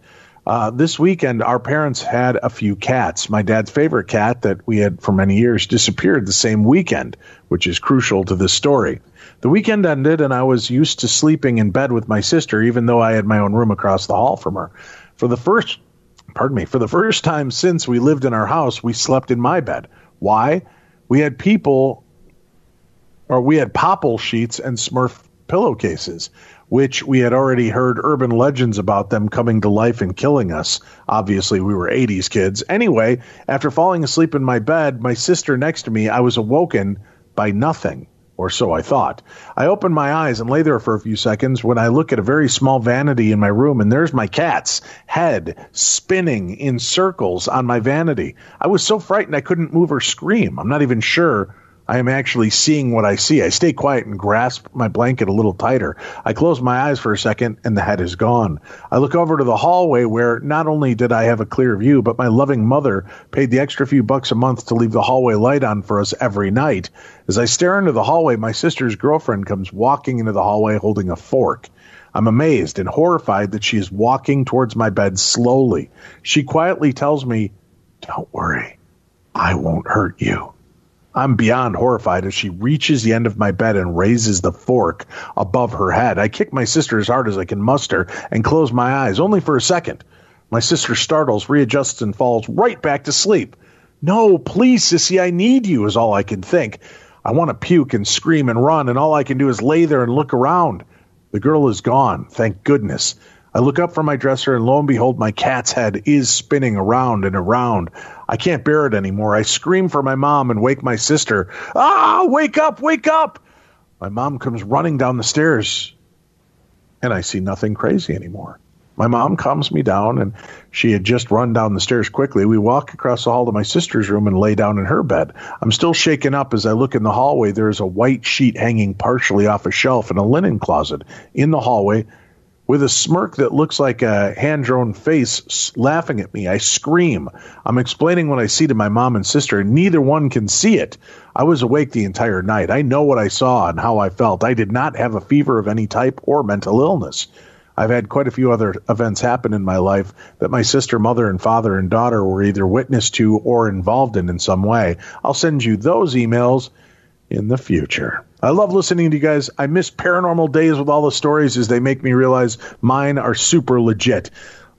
This weekend, our parents had a few cats. My dad's favorite cat that we had for many years disappeared the same weekend, which is crucial to this story. The weekend ended, and I was used to sleeping in bed with my sister, even though I had my own room across the hall from her. For the first time since we lived in our house, we slept in my bed. Why? We had popple sheets and Smurf pillowcases, which we had already heard urban legends about them coming to life and killing us. Obviously, we were 80s kids. Anyway, after falling asleep in my bed, my sister next to me, I was awoken by nothing, or so I thought. I opened my eyes and lay there for a few seconds when I look at a very small vanity in my room, and there's my cat's head spinning in circles on my vanity. I was so frightened I couldn't move or scream. I'm not even sure I am actually seeing what I see. I stay quiet and grasp my blanket a little tighter. I close my eyes for a second, and the head is gone. I look over to the hallway where not only did I have a clear view, but my loving mother paid the extra few bucks a month to leave the hallway light on for us every night. As I stare into the hallway, my sister's girlfriend comes walking into the hallway holding a fork. I'm amazed and horrified that she is walking towards my bed slowly. She quietly tells me, "Don't worry, I won't hurt you." I'm beyond horrified as she reaches the end of my bed and raises the fork above her head. I kick my sister as hard as I can muster and close my eyes, only for a second. My sister startles, readjusts, and falls right back to sleep. "No, please, sissy, I need you," is all I can think. I want to puke and scream and run, and all I can do is lay there and look around. The girl is gone, thank goodness. I look up from my dresser, and lo and behold, my cat's head is spinning around and around. I can't bear it anymore. I scream for my mom and wake my sister. "Ah, wake up, wake up!" My mom comes running down the stairs, and I see nothing crazy anymore. My mom calms me down, and she had just run down the stairs quickly. We walk across the hall to my sister's room and lay down in her bed. I'm still shaken up as I look in the hallway. There is a white sheet hanging partially off a shelf in a linen closet in the hallway, with a smirk that looks like a hand-drawn face laughing at me. I scream. I'm explaining what I see to my mom and sister, and neither one can see it. I was awake the entire night. I know what I saw and how I felt. I did not have a fever of any type or mental illness. I've had quite a few other events happen in my life that my sister, mother, and father and daughter were either witness to or involved in some way. I'll send you those emails in the future. I love listening to you guys. I miss Paranormal Days with all the stories as they make me realize mine are super legit.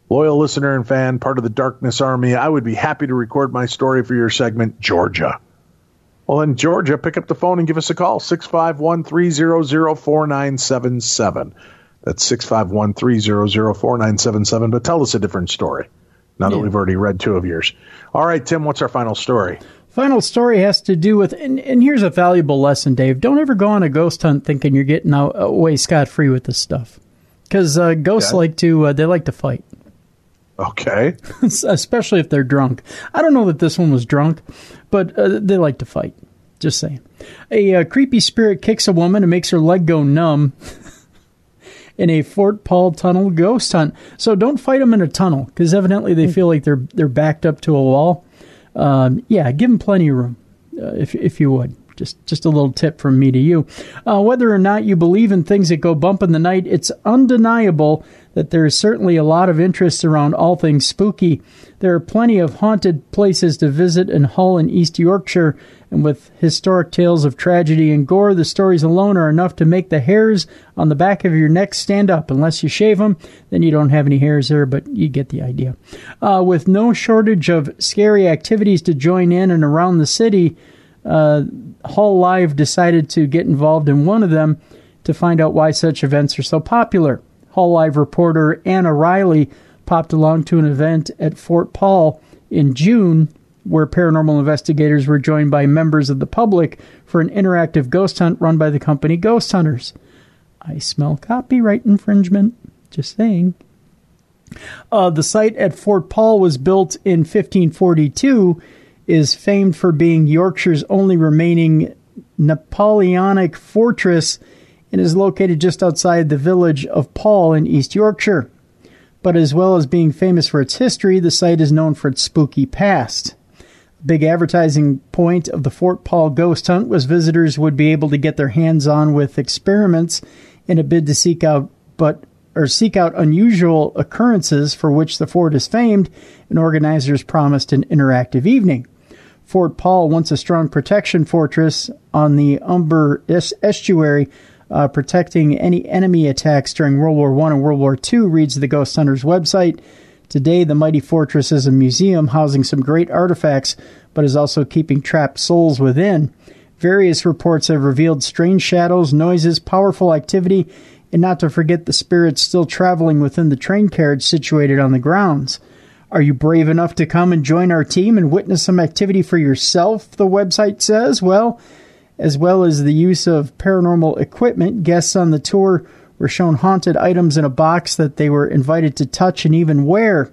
Loyal listener and fan, part of the Darkness Army. I would be happy to record my story for your segment, Georgia. Well, then, Georgia, pick up the phone and give us a call, 651-300-4977. That's 651-300-4977. But tell us a different story now that we've already read two of yours. All right, Tim, what's our final story? Final story has to do with, and here's a valuable lesson, Dave. Don't ever go on a ghost hunt thinking you're getting away scot-free with this stuff. Because ghosts like to fight. Okay. Especially if they're drunk. I don't know that this one was drunk, but they like to fight. Just saying. A creepy spirit kicks a woman and makes her leg go numb in a Fort Paul tunnel ghost hunt. So don't fight them in a tunnel, because evidently they feel like they're backed up to a wall. Give them plenty of room, if you would. Just a little tip from me to you. Whether or not you believe in things that go bump in the night, it's undeniable that there is certainly a lot of interest around all things spooky. There are plenty of haunted places to visit in Hull and East Yorkshire, and with historic tales of tragedy and gore, the stories alone are enough to make the hairs on the back of your neck stand up. Unless you shave them, then you don't have any hairs there, but you get the idea. With no shortage of scary activities to join in and around the city, Hull Live decided to get involved in one of them to find out why such events are so popular. Hull Live reporter Anna Riley popped along to an event at Fort Paul in June where paranormal investigators were joined by members of the public for an interactive ghost hunt run by the company Ghost Hunters. I smell copyright infringement. Just saying. The site at Fort Paul was built in 1542, is famed for being Yorkshire's only remaining Napoleonic fortress, and is located just outside the village of Paul in East Yorkshire. But as well as being famous for its history, the site is known for its spooky past. A big advertising point of the Fort Paul ghost hunt was visitors would be able to get their hands on with experiments in a bid to seek out unusual occurrences for which the fort is famed, and organizers promised an interactive evening. Fort Paul, once a strong protection fortress on the Humber estuary, protecting any enemy attacks during World War I and World War II, reads the Ghost Hunters website. Today, the mighty fortress is a museum housing some great artifacts, but is also keeping trapped souls within. Various reports have revealed strange shadows, noises, powerful activity, and not to forget the spirits still traveling within the train carriage situated on the grounds. Are you brave enough to come and join our team and witness some activity for yourself, the website says? Well, as well as the use of paranormal equipment, guests on the tour were shown haunted items in a box that they were invited to touch and even wear.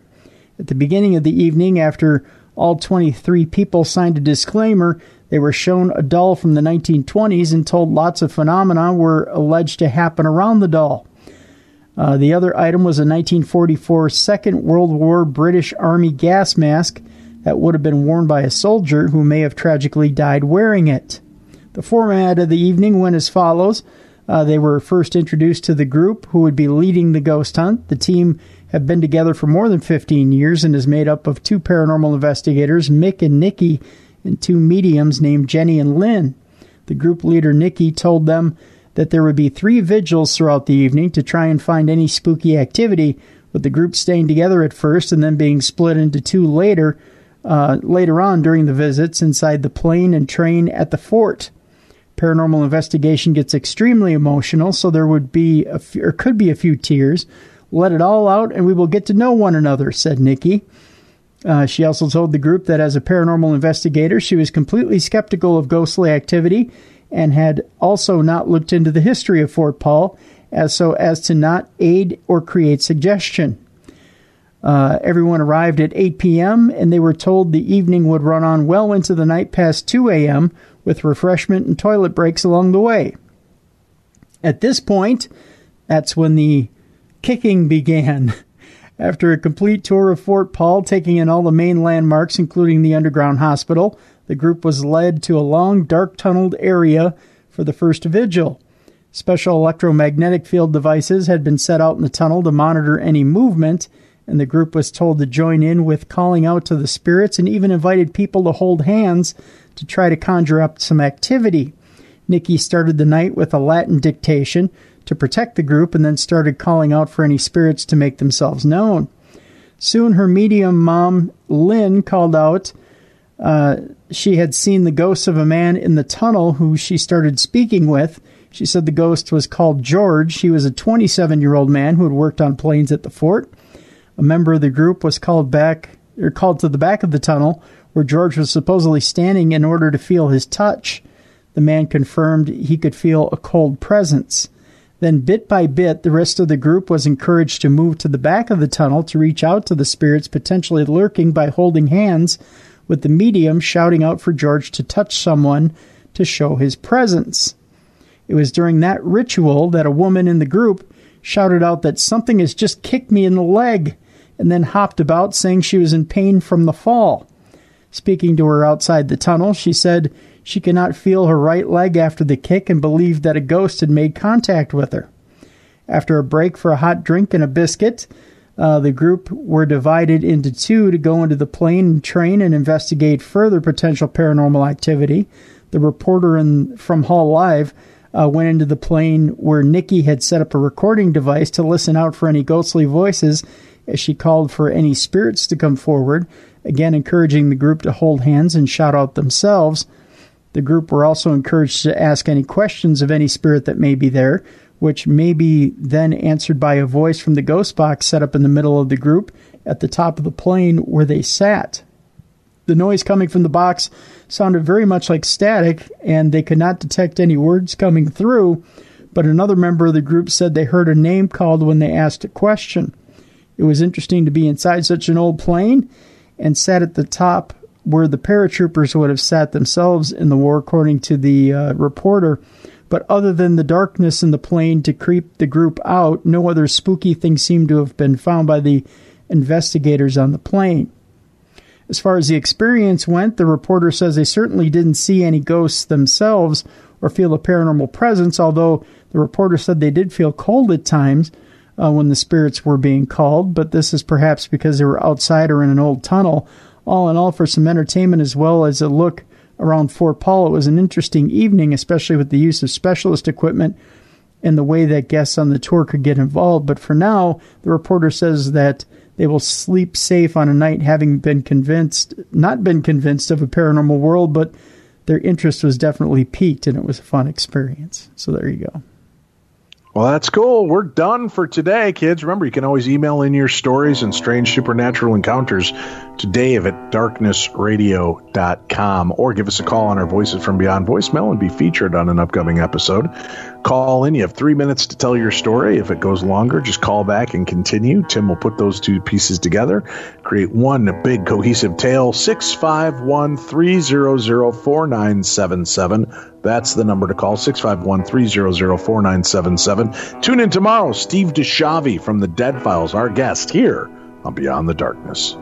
At the beginning of the evening, after all 23 people signed a disclaimer, they were shown a doll from the 1920s and told lots of phenomena were alleged to happen around the doll. The other item was a 1944 Second World War British Army gas mask that would have been worn by a soldier who may have tragically died wearing it. The format of the evening went as follows. They were first introduced to the group who would be leading the ghost hunt. The team have been together for more than 15 years and is made up of two paranormal investigators, Mick and Nikki, and two mediums named Jenny and Lynn. The group leader, Nikki, told them that there would be 3 vigils throughout the evening to try and find any spooky activity, with the group staying together at first and then being split into 2 later on during the visits inside the plane and train at the fort. Paranormal investigation gets extremely emotional, so there could be a few tears. Let it all out and we will get to know one another, said Nikki. She also told the group that as a paranormal investigator, she was completely skeptical of ghostly activity and had also not looked into the history of Fort Paul as to not aid or create suggestion. Everyone arrived at 8 p.m., and they were told the evening would run on well into the night past 2 a.m., with refreshment and toilet breaks along the way. At this point, that's when the kicking began. After a complete tour of Fort Paul, taking in all the main landmarks, including the underground hospital, the group was led to a long, dark-tunneled area for the first vigil. Special electromagnetic field devices had been set out in the tunnel to monitor any movement, and the group was told to join in with calling out to the spirits and even invited people to hold hands to try to conjure up some activity. Nikki started the night with a Latin dictation to protect the group and then started calling out for any spirits to make themselves known. Soon her medium mom, Lynn, called out she had seen the ghost of a man in the tunnel who she started speaking with. She said the ghost was called George. He was a 27-year-old man who had worked on planes at the fort. A member of the group was called to the back of the tunnel where George was supposedly standing in order to feel his touch. The man confirmed he could feel a cold presence. Then, bit by bit, the rest of the group was encouraged to move to the back of the tunnel to reach out to the spirits potentially lurking by holding hands, with the medium shouting out for George to touch someone to show his presence. It was during that ritual that a woman in the group shouted out that something has just kicked me in the leg, and then hopped about saying she was in pain from the fall. Speaking to her outside the tunnel, she said she could not feel her right leg after the kick and believed that a ghost had made contact with her. After a break for a hot drink and a biscuit, the group were divided into two to go into the plane and train and investigate further potential paranormal activity. The reporter from Hall Live went into the plane where Nikki had set up a recording device to listen out for any ghostly voices as she called for any spirits to come forward, again encouraging the group to hold hands and shout out themselves. The group were also encouraged to ask any questions of any spirit that may be there, which may be then answered by a voice from the ghost box set up in the middle of the group at the top of the plane where they sat. The noise coming from the box sounded very much like static, and they could not detect any words coming through, but another member of the group said they heard a name called when they asked a question. It was interesting to be inside such an old plane and sat at the top where the paratroopers would have sat themselves in the war, according to the reporter. But other than the darkness in the plane to creep the group out, no other spooky thing seemed to have been found by the investigators on the plane. As far as the experience went, the reporter says they certainly didn't see any ghosts themselves or feel a paranormal presence, although the reporter said they did feel cold at times when the spirits were being called, but this is perhaps because they were outside or in an old tunnel. All in all, for some entertainment as well as a look around Fort Paul, it was an interesting evening, especially with the use of specialist equipment and the way that guests on the tour could get involved. But for now, the reporter says that they will sleep safe on a night having not been convinced of a paranormal world, but their interest was definitely piqued, and it was a fun experience. So there you go. Well, that's cool. We're done for today, kids. Remember, you can always email in your stories and strange supernatural encounters to Dave at darknessradio.com, or give us a call on our Voices from Beyond voicemail and be featured on an upcoming episode. Call in. You have 3 minutes to tell your story. If it goes longer, just call back and continue. Tim will put those two pieces together, create one big cohesive tale. 651-300-4977. That's the number to call, 651-300-4977. Tune in tomorrow. Steve DeShavi from the Dead Files, our guest here on Beyond the Darkness.